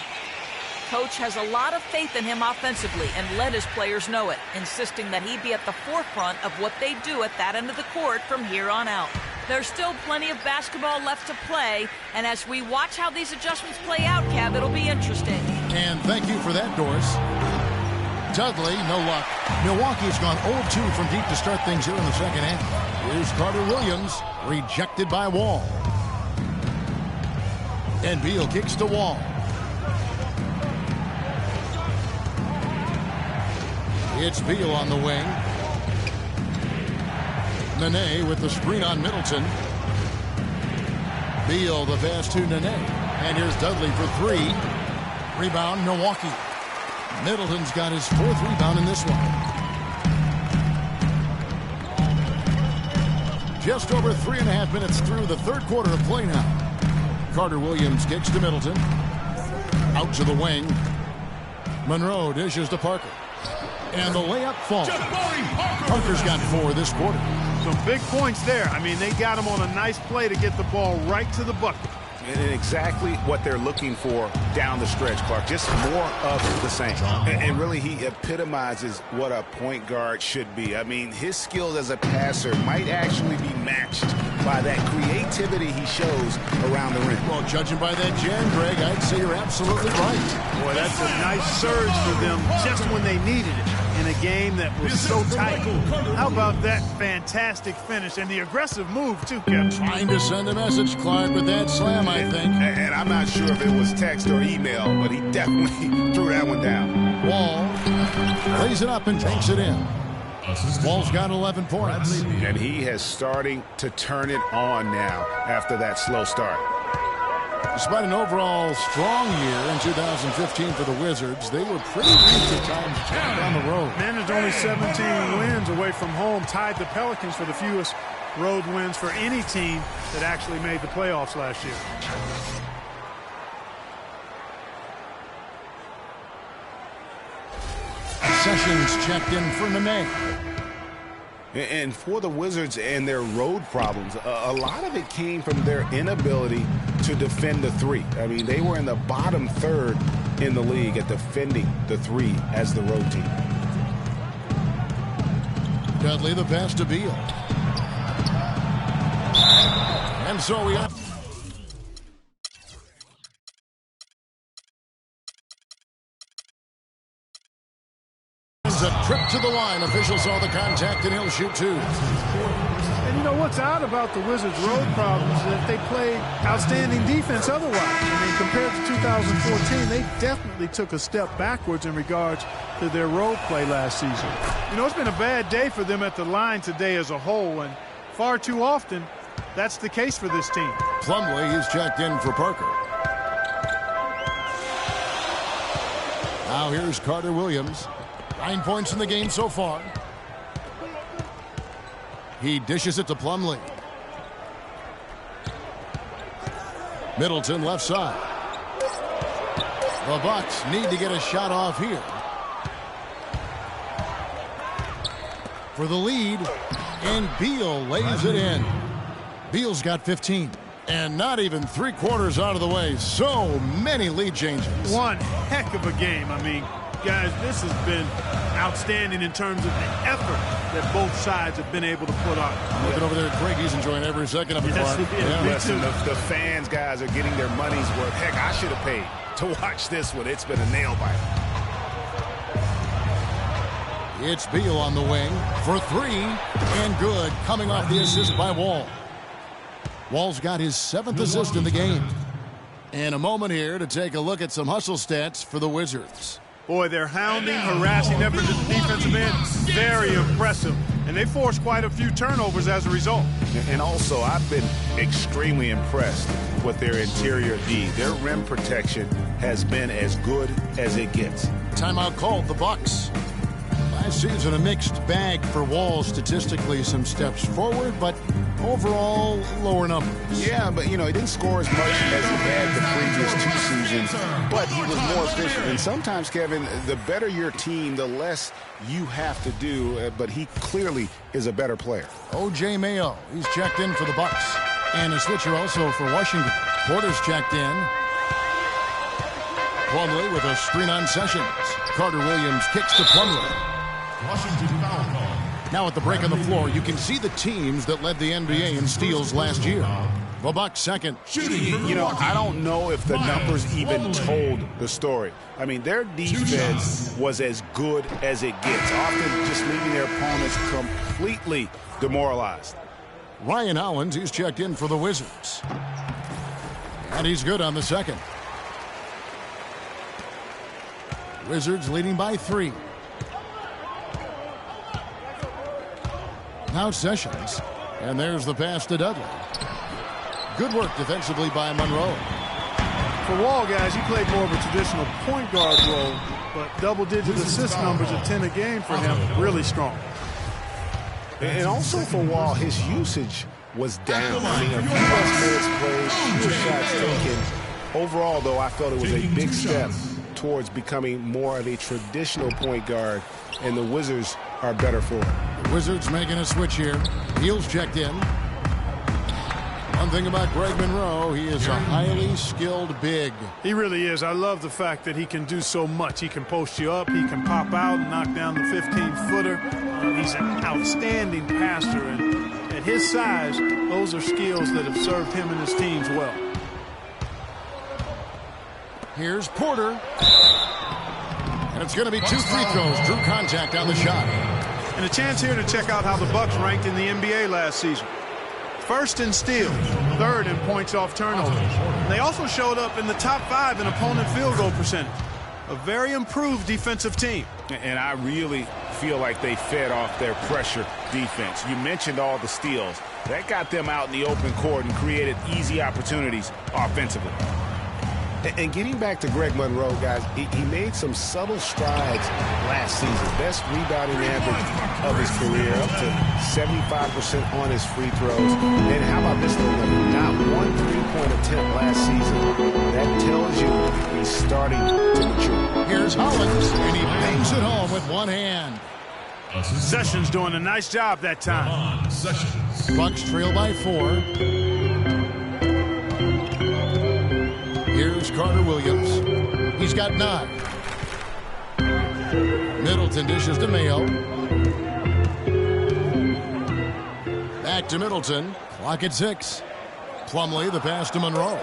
Coach has a lot of faith in him offensively and let his players know it, insisting that he be at the forefront of what they do at that end of the court from here on out. There's still plenty of basketball left to play, and as we watch how these adjustments play out, Kev, it'll be interesting. And thank you for that, Doris. Dudley, no luck. Milwaukee's gone 0-2 from deep to start things here in the second half. Here's Carter Williams, rejected by Wall. And Beal kicks to Wall. It's Beal on the wing. Nene with the screen on Middleton. Beal the pass to Nene. And here's Dudley for 3. Rebound, Milwaukee. Middleton's got his 4th rebound in this one. just over 3.5 minutes through the third quarter of play now. Carter Williams kicks to Middleton. Out to the wing. Monroe dishes to Parker. And the layup falls. Parker's got 4 this quarter. Some big points there. I mean, they got him on a nice play to get the ball right to the bucket. And exactly what they're looking for down the stretch, Clark. Just more of the same. And really, he epitomizes what a point guard should be. I mean, his skills as a passer might actually be matched by that creativity he shows around the rim. Well, judging by that jam, Greg, I'd say you're absolutely right. Boy, that's a nice surge for them just when they needed it in a game that was so tight. How about that fantastic finish and the aggressive move, too, Kevin? Trying to send a message, Clark, with that slam, I think. And I'm not sure if it was text or email, but he definitely threw that one down. Wall lays it up and takes it in. Wall's got 11 points. And he is starting to turn it on now after that slow start. Despite an overall strong year in 2015 for the Wizards, they were pretty weak at times down the road. Managed only 17 wins away from home, tied the Pelicans for the fewest road wins for any team that actually made the playoffs last year. Sessions checked in for Nene. And for the Wizards and their road problems, a lot of it came from their inability to defend the three. I mean, they were in the bottom third in the league at defending the three as the road team. Dudley the pass to Beal. And so we have a trip to the line. Officials saw the contact and he'll shoot 2. And you know what's odd about the Wizards' road problems is that they played outstanding defense otherwise. I mean, compared to 2014, they definitely took a step backwards in regards to their road play last season. You know, it's been a bad day for them at the line today as a whole, and far too often that's the case for this team. Plumlee is checked in for Parker. Now here's Carter Williams. 9 points in the game so far. He dishes it to Plumlee. Middleton left side. The Bucks need to get a shot off here. For the lead, and Beal lays it in. Beal's got 15. And not even 3/4 out of the way. So many lead changes. One heck of a game. I mean, guys, this has been outstanding in terms of the effort that both sides have been able to put on. Looking over there at Craig, he's enjoying every second of it. Yes, Listen, the fans, guys, are getting their money's worth. Heck, I should have paid to watch this one. It's been a nail biter. It's Beal on the wing for 3, and good, coming off the assist by Wall. Wall's got his 7th assist in the game. And a moment here to take a look at some hustle stats for the Wizards. Boy, their hounding, harassing effort at the defensive end, very impressive. And they forced quite a few turnovers as a result. And also, I've been extremely impressed with their interior D. Their rim protection has been as good as it gets. Timeout called the Bucks. Last season, a mixed bag for Wall statistically. Some steps forward, but overall, lower numbers. Yeah, but, you know, he didn't score as much as he had the previous 2 seasons, but he was more efficient. And sometimes, Kevin, the better your team, the less you have to do, but he clearly is a better player. O.J. Mayo, he's checked in for the Bucks. And a switcher also for Washington. Porter's checked in. Plumlee with a screen on Sessions. Carter Williams kicks to Plumlee. Washington foul call. Now at the break on the floor, you can see the teams that led the NBA in steals last year. The Bucks second. You know, I don't know if the numbers even told the story. I mean, their defense was as good as it gets, often just leaving their opponents completely demoralized. Ryan Owens, he's checked in for the Wizards. And he's good on the second. Wizards leading by 3. Now Sessions. And there's the pass to Dudley. Good work defensively by Monroe. For Wall, guys, he played more of a traditional point guard role, but double-digit assist numbers of 10 a game for him, really strong. And also for Wall, his usage was down. I mean, a few less minutes played, fewer shots taken. Overall, though, I felt it was a big step towards becoming more of a traditional point guard, and the Wizards are better for it. The Wizards making a switch here. Beal's checked in. One thing about Greg Monroe, he is a highly skilled big. He really is. I love the fact that he can do so much. He can post you up, he can pop out and knock down the 15-footer. He's an outstanding passer, and at his size, those are skills that have served him and his teams well. Here's Porter. And it's going to be 2 free throws. Drew contact on the shot. And a chance here to check out how the Bucks ranked in the NBA last season. First in steals, third in points off turnovers. And they also showed up in the top 5 in opponent field goal percentage. A very improved defensive team. And I really feel like they fed off their pressure defense. You mentioned all the steals. That got them out in the open court and created easy opportunities offensively. And getting back to Greg Monroe, guys, he made some subtle strides last season. Best rebounding average of his career, up to 75% on his free throws. And how about this little number? Not one three-point attempt last season. That tells you he's starting to mature. Here's Hollins, and he bangs it home with one hand. Sessions doing a nice job that time. Bucks trail by 4. Here's Carter Williams. He's got 9. Middleton dishes to Mayo. Back to Middleton. Clock at 6. Plumlee, the pass to Monroe.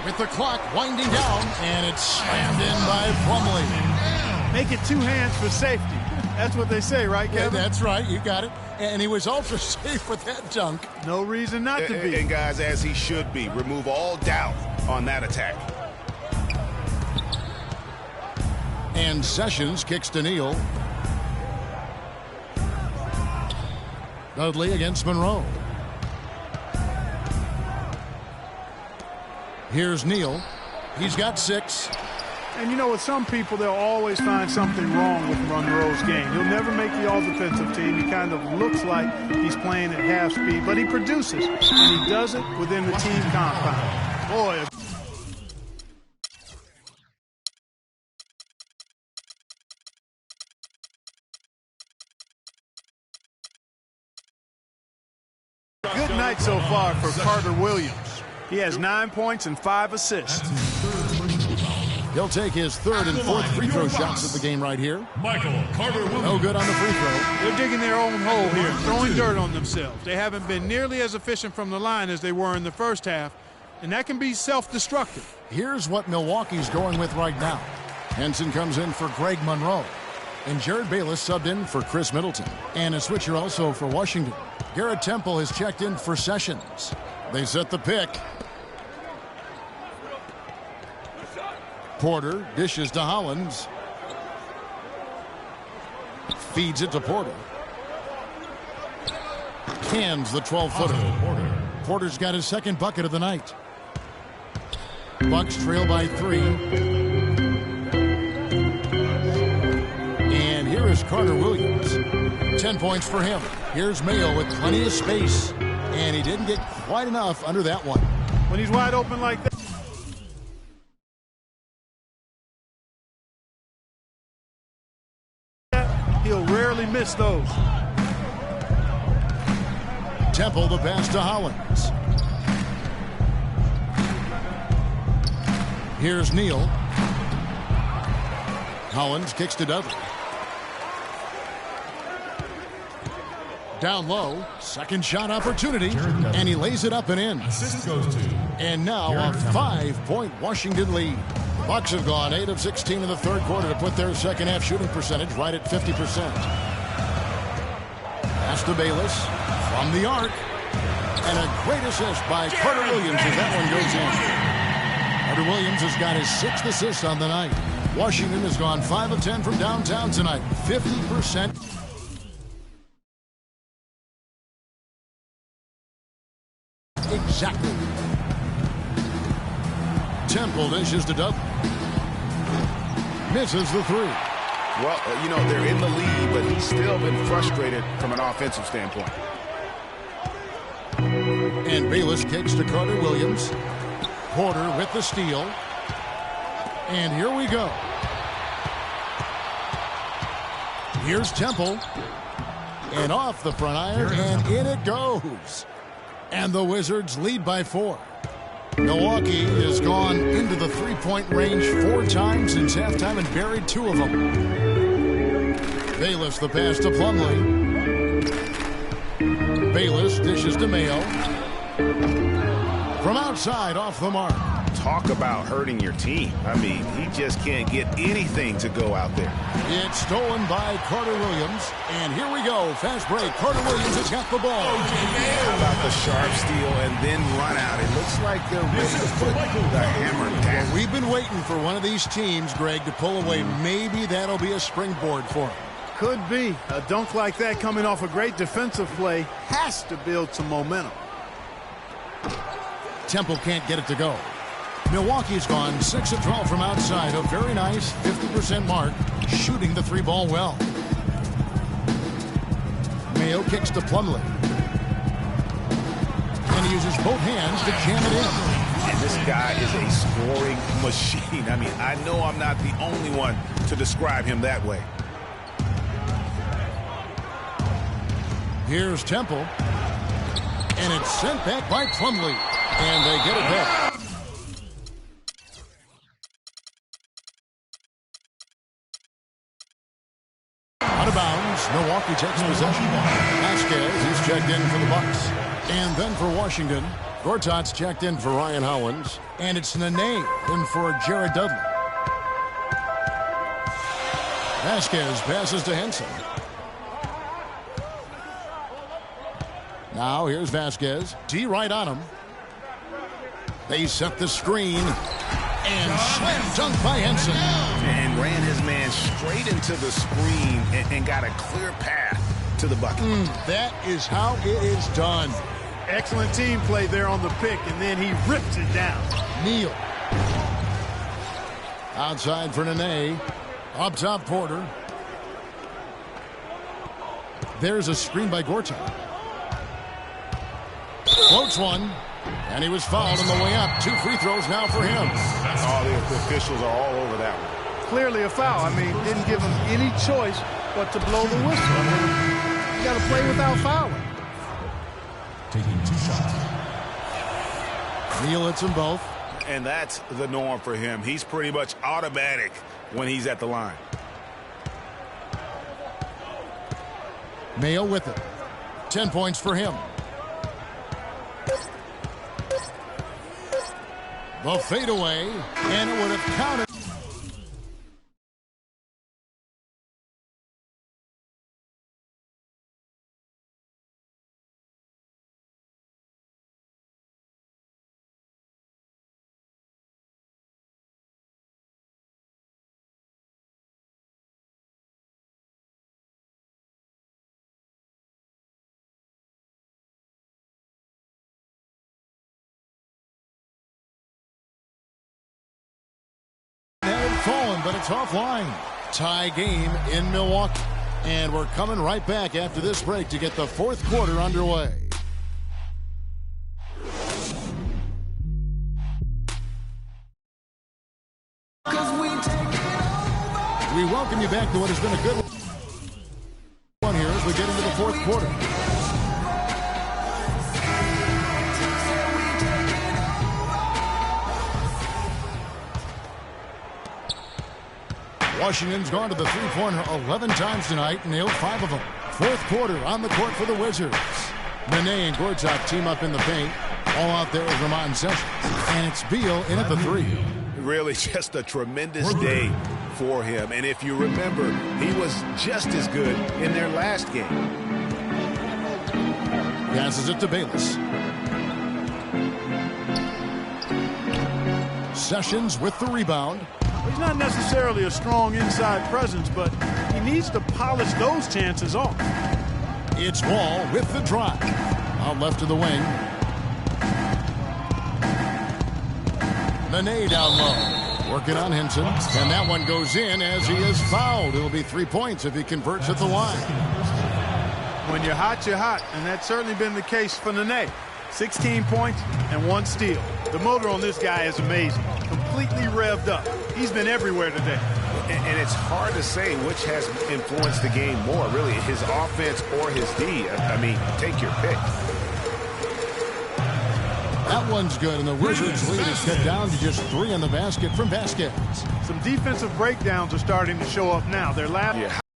With the clock winding down, and it's slammed in by Plumlee. Make it 2 hands for safety. That's what they say, right, Kevin? Yeah, that's right. You got it. And he was also safe with that dunk. No reason not to be. And guys, as he should be, remove all doubt on that attack. And Sessions kicks to Neal. Dudley against Monroe. Here's Neal. He's got 6. And you know, with some people, they'll always find something wrong with Monroe's game. He'll never make the all-defensive team. He kind of looks like he's playing at half speed, but he produces, and he does it within the team compound. Boy. Good night so far for Carter Williams. He has 9 points and 5 assists. He'll take his 3rd and 4th free throw shots of the game right here. Michael Carter Williams. No good on the free throw. They're digging their own hole here, throwing dirt on themselves. They haven't been nearly as efficient from the line as they were in the first half, and that can be self-destructive. Here's what Milwaukee's going with right now. Henson comes in for Greg Monroe. And Jared Bayless subbed in for Chris Middleton. And a switcher also for Washington. Garrett Temple has checked in for Sessions. They set the pick. Porter dishes to Hollins. Feeds it to Porter. Cans the 12-footer. Porter's got his 2nd bucket of the night. Bucks trail by 3. And here is Carter Williams. 10 points for him. Here's Mayo with plenty of space. And he didn't get quite enough under that one. When he's wide open like that, he'll rarely miss those. Temple the pass to Hollins. Here's Neal. Hollins kicks to Dudley. Down low, 2nd shot opportunity, and he lays it up and in. Assist goes to. And now a 5-point Washington lead. The Bucks have gone 8 of 16 in the 3rd quarter to put their 2nd half shooting percentage right at 50%. Pass to Bayless from the arc. And a great assist by Carter Williams as that one goes in. Carter Williams has got his 6th assist on the night. Washington has gone 5 of 10 from downtown tonight. 50%. Exactly. Temple dishes to Dudley. Misses the 3. Well, you know, they're in the lead, but he's still been frustrated from an offensive standpoint. And Bayless kicks to Carter Williams. Porter with the steal. And here we go. Here's Temple. And off the front iron, and in it goes. And the Wizards lead by 4. Milwaukee has gone into the three-point range 4 times since halftime and buried 2 of them. Bayless the pass to Plumlee. Bayless dishes to Mayo. From outside, off the mark. Talk about hurting your team. I mean, he just can't get anything to go out there. It's stolen by Carter Williams. And here we go. Fast break. Carter Williams has got the ball. How about the sharp steal and then run out? It looks like they're ready to put the hammer down. Well, we've been waiting for one of these teams, Greg, to pull away. Maybe that'll be a springboard for them. Could be. A dunk like that coming off a great defensive play has to build some momentum. Temple can't get it to go. Milwaukee's gone 6 of 12 from outside. A very nice 50% mark, shooting the 3-ball well. Mayo kicks to Plumlee. And he uses both hands to jam it in. And this guy is a scoring machine. I mean, I know I'm not the only one to describe him that way. Here's Temple. And it's sent back by Plumlee. And they get it back. Out of bounds, Milwaukee takes possession. Vasquez is checked in for the Bucks. And then for Washington, Gortat's checked in for Ryan Howlands. And it's Nene in for Jared Dudley. Vasquez passes to Henson. Now here's Vasquez. D right on him. They set the screen. And slam dunk by Henson. And ran his man straight into the screen and got a clear path to the bucket. That is how it is done. Excellent team play there on the pick, and then he rips it down. Neal. Outside for Nene. Up top, Porter. There's a screen by Gortat. Floats one. And he was fouled on the way up. 2 free throws now for him. All the officials are all over that one. Clearly a foul. I mean, didn't give him any choice but to blow the whistle. I mean, you got to play without fouling. Taking 2 shots. Neal hits them both. And that's the norm for him. He's pretty much automatic when he's at the line. Mayo with it. 10 points for him. The fadeaway, and it would have counted. Fallen, but it's offline. Tie game in Milwaukee. And we're coming right back after this break to get the 4th quarter underway. We welcome you back to what has been a good one here as we get into the 4th quarter. Washington's gone to the three-pointer 11 times tonight and nailed 5 of them. 4th quarter on the court for the Wizards. Nene and Gortat team up in the paint. All out there with Ramon Sessions. And it's Beal in at the 3. Really just a tremendous day for him. And if you remember, he was just as good in their last game. Passes it to Bayless. Sessions with the rebound. He's not necessarily a strong inside presence, but he needs to polish those chances off. It's Wall with the drive. Out left to the wing. Nene down low. Working on Henson. And that one goes in as he is fouled. It'll be 3 points if he converts at the line. When you're hot, and that's certainly been the case for Nene. 16 points and 1 steal. The motor on this guy is amazing. Completely revved up. He's been everywhere today. And it's hard to say which has influenced the game more, really, his offense or his D. I mean, take your pick. That one's good, and the Wizards' lead is cut down to just 3 in the basket from Vasquez. Some defensive breakdowns are starting to show up now. They're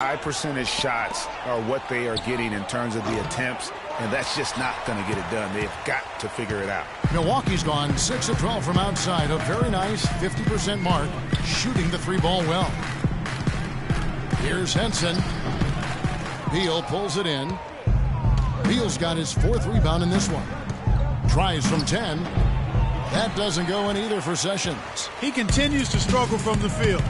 high percentage shots are what they are getting in terms of the attempts, and that's just not going to get it done. They've got to figure it out. Milwaukee's gone 6 of 12 from outside, a very nice 50% mark, shooting the 3-ball well. Here's Henson. Beal pulls it in. Beal's got his 4th rebound in this one. Tries from 10. That doesn't go in either for Sessions. He continues to struggle from the field.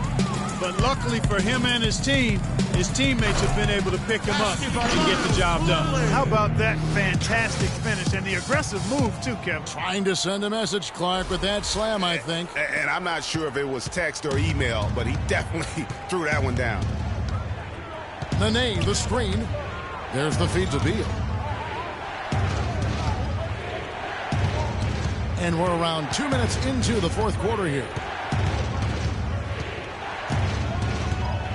But luckily for him and his team, his teammates have been able to pick him up and get the job done. How about that fantastic finish and the aggressive move, too, Kevin? Trying to send a message, Clark, with that slam, I think. And I'm not sure if it was text or email, but he definitely threw that one down. Nene, the screen. There's the feed to Beal. And we're around 2 minutes into the 4th quarter here.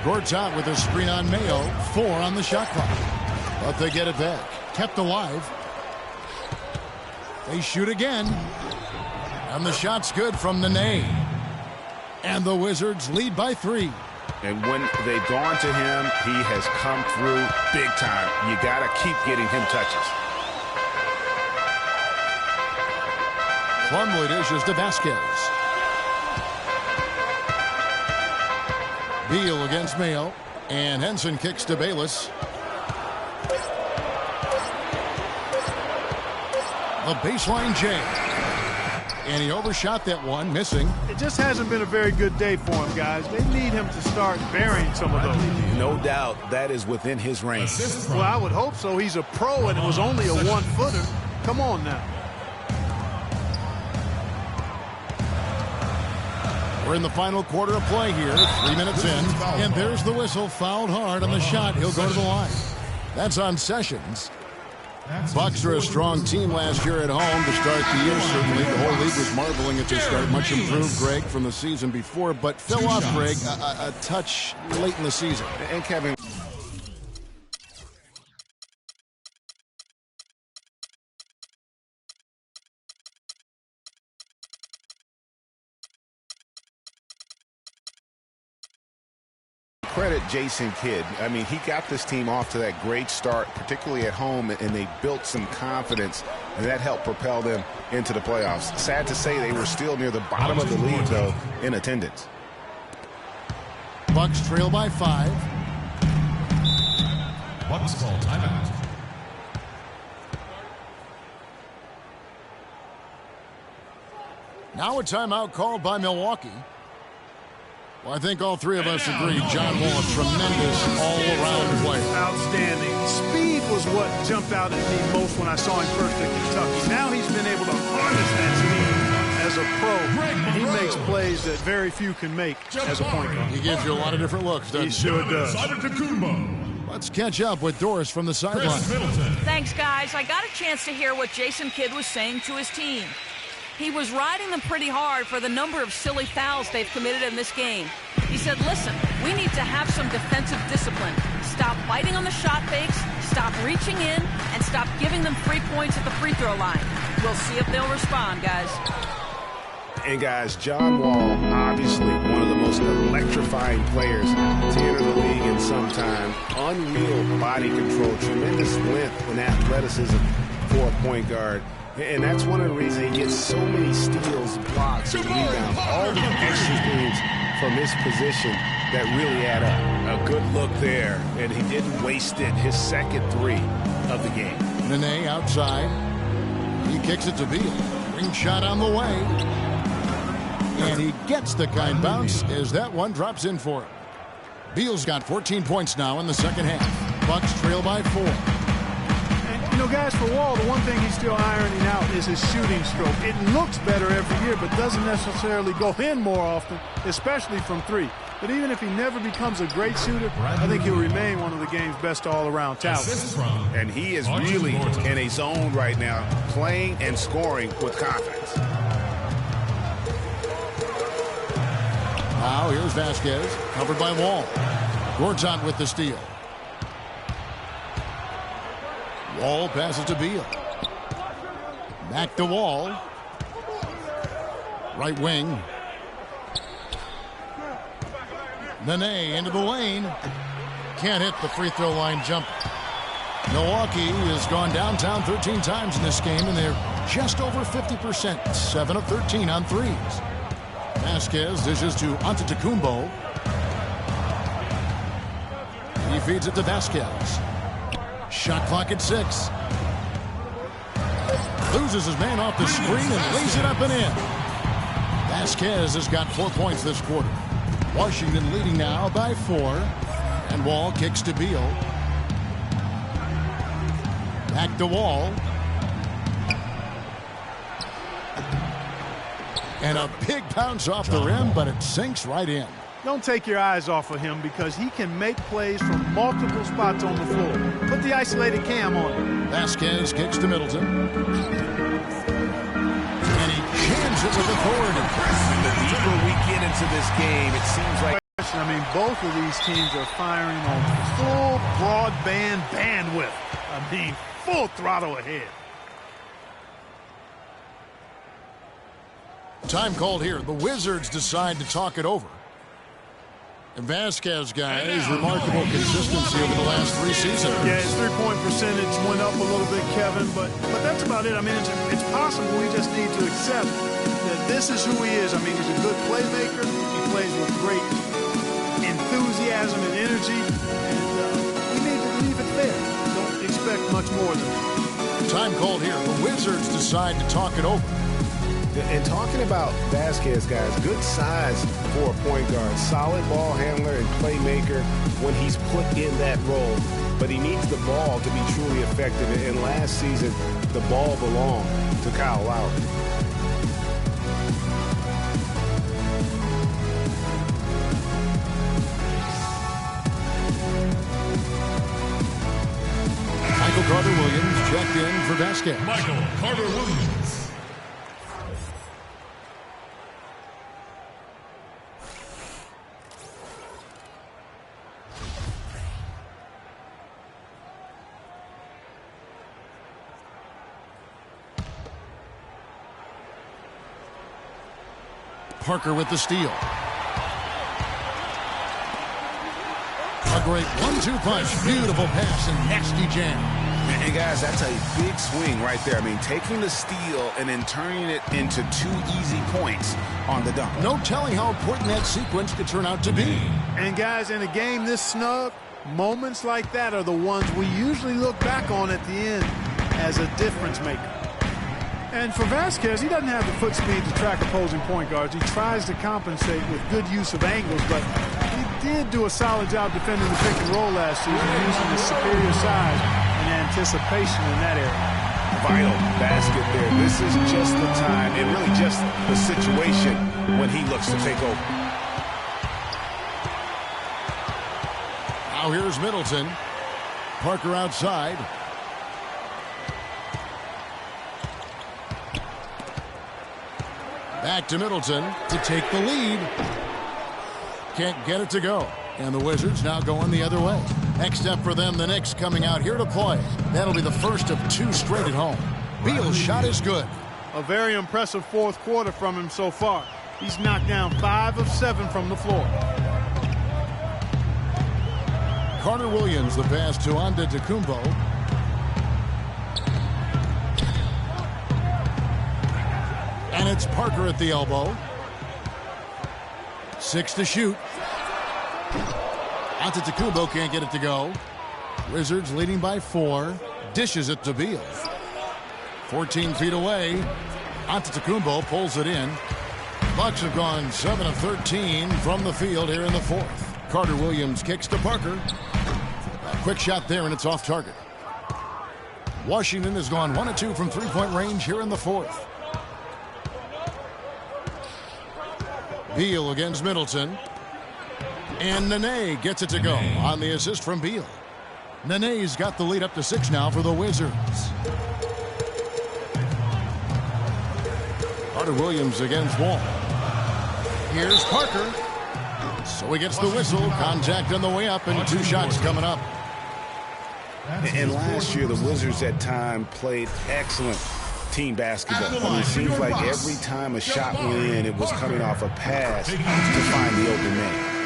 Gortat with a screen on Mayo. 4 on the shot clock. But they get it back. Kept alive. They shoot again. And the shot's good from Nene. And the Wizards lead by 3. And when they've gone to him, he has come through big time. You got to keep getting him touches. Plumlee dishes to Vasquez. Beal against Mayo. And Henson kicks to Bayless. The baseline jam. And he overshot that one, missing. It just hasn't been a very good day for him, guys. They need him to start burying some of those. No doubt that is within his range. Well, I would hope so. He's a pro, and it was only a 1-footer. Come on now. We're in the final quarter of play here. 3 minutes in. And there's the whistle. Fouled hard on the shot. He'll go to the line. That's on Sessions. Bucks are a strong team last year at home to start the year. Certainly, the whole league was marveling at their start. Much improved, Greg, from the season before, but fell off, Greg, a touch late in the season. And Kevin, credit Jason Kidd. I mean, he got this team off to that great start, particularly at home, and they built some confidence, and that helped propel them into the playoffs. Sad to say they were still near the bottom of the league, though, in attendance. Bucks trail by 5. Bucks call timeout. Now a timeout called by Milwaukee. Well, I think all 3 of us agree John Wall, a tremendous all-around player. Outstanding. Speed was what jumped out at me most when I saw him first at Kentucky. Now he's been able to harness that speed as a pro, and he makes plays that very few can make as a point guard. He gives you a lot of different looks, doesn't he? Sure does. Let's catch up with Doris from the sideline. Thanks, guys. I got a chance to hear what Jason Kidd was saying to his team. He was riding them pretty hard for the number of silly fouls they've committed in this game. He said, listen, we need to have some defensive discipline. Stop biting on the shot fakes, stop reaching in, and stop giving them 3 points at the free throw line. We'll see if they'll respond, guys. And, guys, John Wall, obviously one of the most electrifying players to enter the league in some time. Unreal body control, tremendous length and athleticism for a point guard. And that's one of the reasons he gets so many steals, blocks, and rebounds. All the extra things from his position that really add up. A good look there, and he didn't waste it. His second 3 of the game. Nene outside. He kicks it to Beal. Ring shot on the way. And he gets the kind bounce as that one drops in for him. Beal's got 14 points now in the second half. Bucks trail by 4. know, guys, for Wall, the one thing he's still ironing out is his shooting stroke. It looks better every year, but doesn't necessarily go in more often, especially from three. But even if he never becomes a great shooter, I think he'll remain one of the game's best all-around talents. And he is really in a zone right now, playing and scoring with confidence. Now here's Vasquez, covered by Wall. Gortat with the steal. Wall passes to Beal. Back to Wall. Right wing. Nene into the lane. Can't hit the free throw line jumper. Milwaukee has gone downtown 13 times in this game, and they're just over 50%. 7 of 13 on threes. Vasquez dishes to Antetokounmpo. He feeds it to Vasquez. Shot clock at 6. Loses his man off the screen and lays it up and in. Vasquez has got 4 points this quarter. Washington leading now by 4. And Wall kicks to Beal. Back to Wall. And a big bounce off the rim, but it sinks right in. Don't take your eyes off of him because he can make plays from multiple spots on the floor. Put the isolated cam on him. Vasquez kicks to Middleton. And he jams it with authority. The deeper we get into this game, it seems like... I mean, both of these teams are firing on full broadband bandwidth. I mean, full throttle ahead. Time called here. The Wizards decide to talk it over. And Vasquez, guys, remarkable consistency over the last 3 seasons. Yeah, his three-point percentage went up a little bit, Kevin, but that's about it. I mean, it's possible. We just need to accept that this is who he is. I mean, he's a good playmaker. He plays with great enthusiasm and energy, and we need to leave it there. Don't expect much more than that. Time called here. The Wizards decide to talk it over. And talking about Vasquez, guys, good size for a point guard. Solid ball handler and playmaker when he's put in that role. But he needs the ball to be truly effective. And last season, the ball belonged to Kyle Lowry. Michael Carter-Williams checked in for Vasquez. Michael Carter-Williams. Parker with the steal. A great 1-2 punch. Beautiful pass and nasty jam. And guys, that's a big swing right there. I mean, taking the steal and then turning it into 2 easy points on the dunk. No telling how important that sequence could turn out to be. And guys, in a game this snug, moments like that are the ones we usually look back on at the end as a difference maker. And for Vasquez, he doesn't have the foot speed to track opposing point guards. He tries to compensate with good use of angles, but he did do a solid job defending the pick and roll last season, using his superior size and anticipation in that area. Vital basket there. This is just the time and really just the situation when he looks to take over. Now here's Middleton. Parker outside. Back to Middleton to take the lead. Can't get it to go. And the Wizards now going the other way. Next up for them, the Knicks coming out here to play. That'll be the first of 2 straight at home. Beal's shot is good. A very impressive fourth quarter from him so far. He's knocked down 5 of 7 from the floor. Carter-Williams the pass to Antetokounmpo. And it's Parker at the elbow. 6 to shoot. Antetokounmpo can't get it to go. Wizards leading by 4. Dishes it to Beal. 14 feet away. Antetokounmpo pulls it in. Bucks have gone 7 of 13 from the field here in the fourth. Carter-Williams kicks to Parker. A quick shot there, and it's off target. Washington has gone 1 of 2 from three-point range here in the fourth. Beal against Middleton. And Nene gets it to go on the assist from Beal. Nene's got the lead up to 6 now for the Wizards. Carter Williams against Wall. Here's Parker. So he gets the whistle. Contact on the way up and 2 shots coming up. And last year, the Wizards at time played excellent team basketball. I mean, it seems like every time a shot went in, it was coming off a pass to find the open man.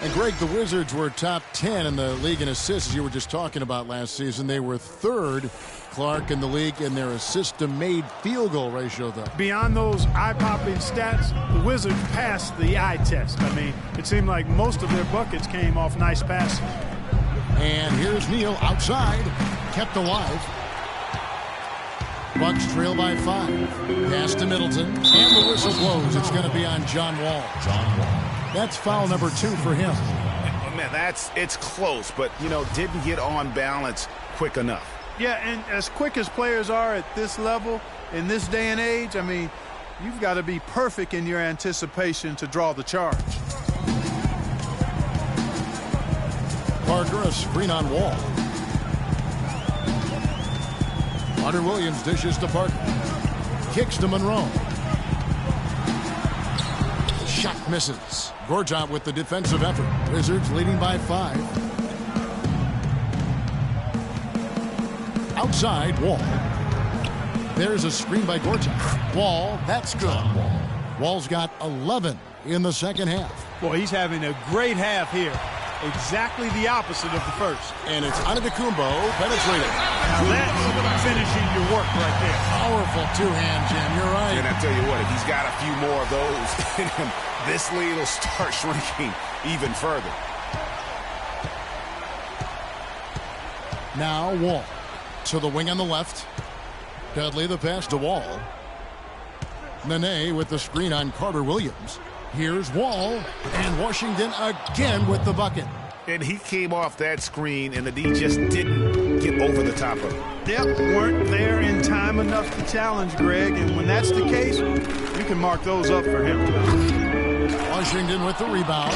And Greg, the Wizards were top 10 in the league in assists, as you were just talking about last season. They were third, Clark, in the league in their assist-to-made field goal ratio, though. Beyond those eye-popping stats, the Wizards passed the eye test. I mean, it seemed like most of their buckets came off nice passes. And here's Neal outside, kept alive. Bucks trail by 5. Pass to Middleton, and the whistle blows. It's going to be on John Wall. That's foul number 2 for him. Man, it's close, but, didn't get on balance quick enough. Yeah, and as quick as players are at this level, in this day and age, I mean, you've got to be perfect in your anticipation to draw the charge. Parker, a screen on Wall. Carter Williams dishes to Parker. Kicks to Monroe. Shot misses. Gortat with the defensive effort. Wizards leading by 5. Outside, Wall. There's a screen by Gortat. Wall, that's good. Wall's got 11 in the second half. Boy, he's having a great half here. Exactly the opposite of the first. And it's Antetokounmpo penetrating. Now that's finishing your work right there. Powerful two-hand jam. You're right. And I tell you what, if he's got a few more of those in him, this lead will start shrinking even further. Now Wall. To the wing on the left. Dudley the pass to Wall. Nene with the screen on Carter Williams. Here's Wall, and Washington again with the bucket. And he came off that screen, and the D just didn't get over the top of it. Yep, weren't there in time enough to challenge Greg, and when that's the case, you can mark those up for him. Washington with the rebound.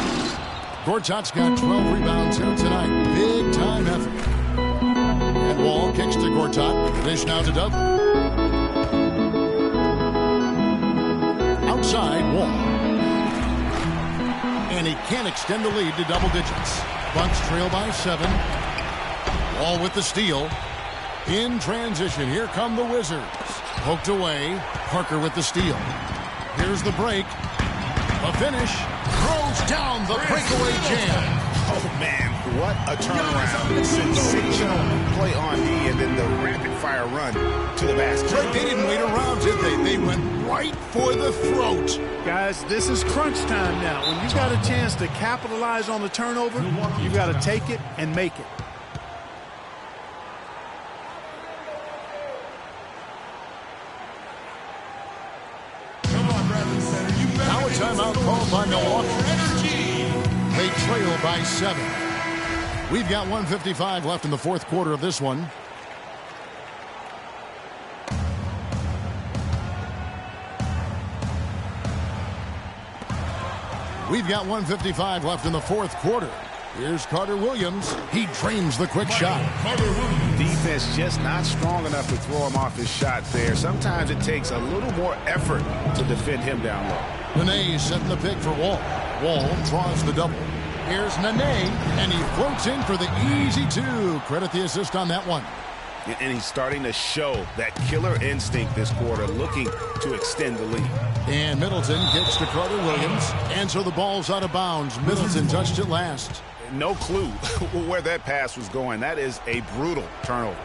Gortat's got 12 rebounds here tonight. Big time effort. And Wall kicks to Gortat. Dish now to Dudley. Outside, Wall. And he can't extend the lead to double digits. Bucks trail by 7. Wall with the steal. In transition, here come the Wizards. Poked away. Parker with the steal. Here's the break. A finish. Throws down the breakaway jam. Oh, man, what a turnaround. Sensational play on D, and then the rapid-fire run to the basket. Right, they didn't wait around, did they? They went right for the throat. Guys, this is crunch time now. When you've got a chance to capitalize on the turnover, you've got to take it and make it. Now a timeout called by Milwaukee. They trail by 7. We've got 1:55 left in the fourth quarter of this one. We've got 1:55 left in the fourth quarter. Here's Carter Williams. He drains the quick shot. Defense just not strong enough to throw him off his shot there. Sometimes it takes a little more effort to defend him down low. Nene setting the pick for Wall. Wall draws the double. Here's Nene, and he floats in for the easy 2. Credit the assist on that one. And he's starting to show that killer instinct this quarter, looking to extend the lead. And Middleton gets to Carter Williams, and so the ball's out of bounds. Middleton touched it last. No clue where that pass was going. That is a brutal turnover.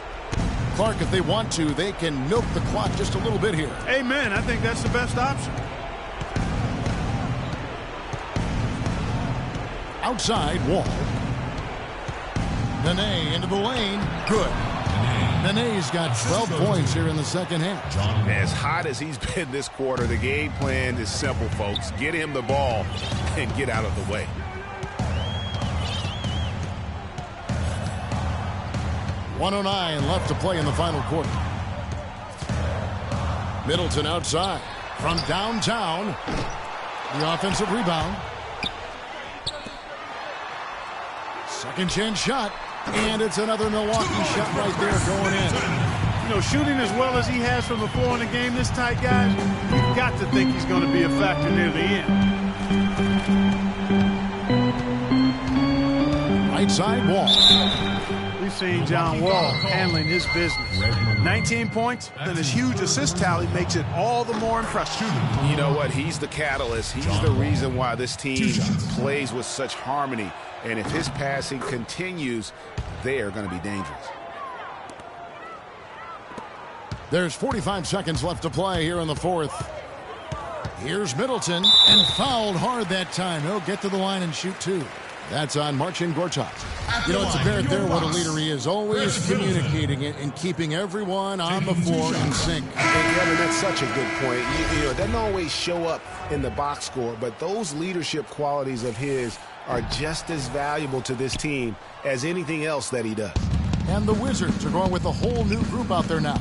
Clark, if they want to, they can milk the clock just a little bit here. Amen. I think that's the best option. Outside, Wall. Nene into the lane. Good. Nene's got 12 points here in the second half. As hot as he's been this quarter, the game plan is simple, folks. Get him the ball and get out of the way. 1:09 left to play in the final quarter. Middleton outside from downtown. The offensive rebound. Second chance shot. And it's another Milwaukee shot right there going in. You know, shooting as well as he has from the floor in the game this tight, guys, you've got to think he's going to be a factor near the end. Right side, Wall. We've seen John Wall handling his business. 19 points, and his huge assist tally makes it all the more impressive. You know what? He's the catalyst. He's the reason why this team plays with such harmony. And if his passing continues, they are going to be dangerous. There's 45 seconds left to play here in the fourth. Here's Middleton, and fouled hard that time. He'll get to the line and shoot two. That's on Marcin Gortat. You know, it's apparent there what a leader he is. Always communicating it and keeping everyone on the floor in sync. And Kevin, that's such a good point. You know, it doesn't always show up in the box score, but those leadership qualities of his are just as valuable to this team as anything else that he does. And the Wizards are going with a whole new group out there now.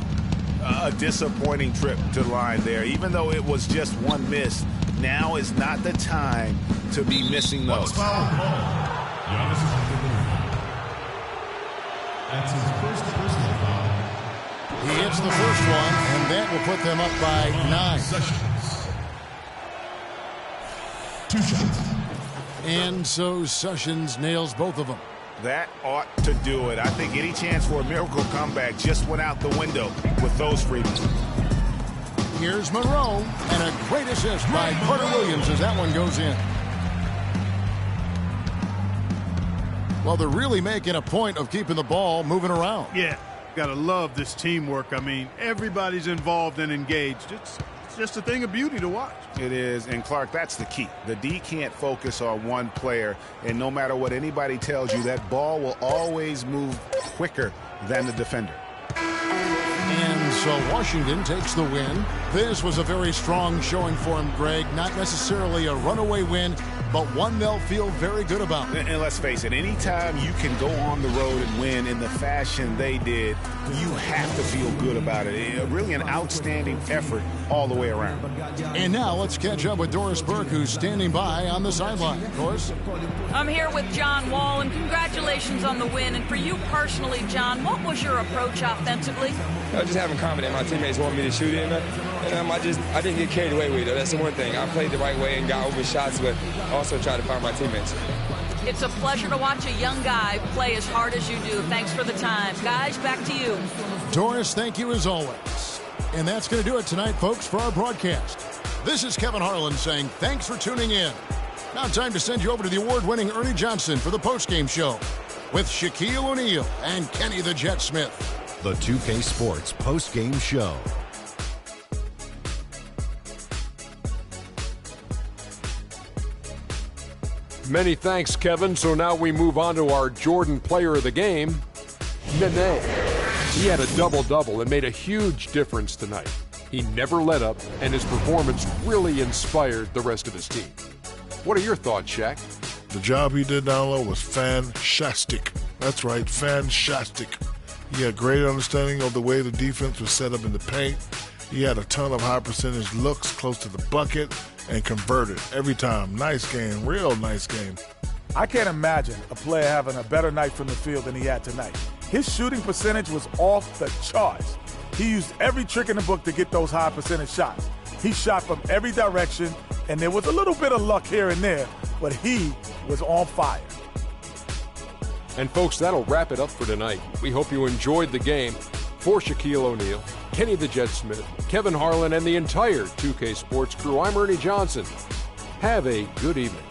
A disappointing trip to the line there. Even though it was just one miss, now is not the time to be missing those. That's his first personal foul. He hits the first one, and that will put them up by 9. 2 shots. And so Sessions nails both of them. That ought to do it. I think any chance for a miracle comeback just went out the window with those freebies. Here's Monroe, and a great assist by Carter Williams as that one goes in. Well, they're really making a point of keeping the ball moving around. Yeah, gotta love this teamwork. I mean, everybody's involved and engaged. It's just a thing of beauty to watch. It is, and Clark, that's the key. The D can't focus on one player, and no matter what anybody tells you, that ball will always move quicker than the defender. And so Washington takes the win. This was a very strong showing for him, Greg. Not necessarily a runaway win, but one they'll feel very good about. And let's face it, anytime you can go on the road and win in the fashion they did, you have to feel good about it. Really an outstanding effort all the way around. And now let's catch up with Doris Burke, who's standing by on the sideline. Doris? I'm here with John Wall, and congratulations on the win. And for you personally, John, what was your approach offensively? Just having confidence. My teammates want me to shoot in, and I didn't get carried away with it. That's the one thing. I played the right way and got open shots, but also tried to find my teammates. It's a pleasure to watch a young guy play as hard as you do. Thanks for the time. Guys, back to you. Doris, thank you as always. And that's going to do it tonight, folks, for our broadcast. This is Kevin Harlan saying thanks for tuning in. Now time to send you over to the award-winning Ernie Johnson for the postgame show with Shaquille O'Neal and Kenny the Jet Smith. The 2K Sports postgame show. Many thanks, Kevin. So now we move on to our Jordan player of the game, Nene. He had a double-double and made a huge difference tonight. He never let up, and his performance really inspired the rest of his team. What are your thoughts, Shaq? The job he did down low was fantastic. That's right, fantastic. He had great understanding of the way the defense was set up in the paint. He had a ton of high percentage looks close to the bucket and converted every time. Nice game, real nice game. I can't imagine a player having a better night from the field than he had tonight. His shooting percentage was off the charts. He used every trick in the book to get those high percentage shots. He shot from every direction, and there was a little bit of luck here and there, but he was on fire. And folks, that'll wrap it up for tonight. We hope you enjoyed the game. For Shaquille O'Neal, Kenny the Jet Smith, Kevin Harlan, and the entire 2K Sports crew, I'm Ernie Johnson. Have a good evening.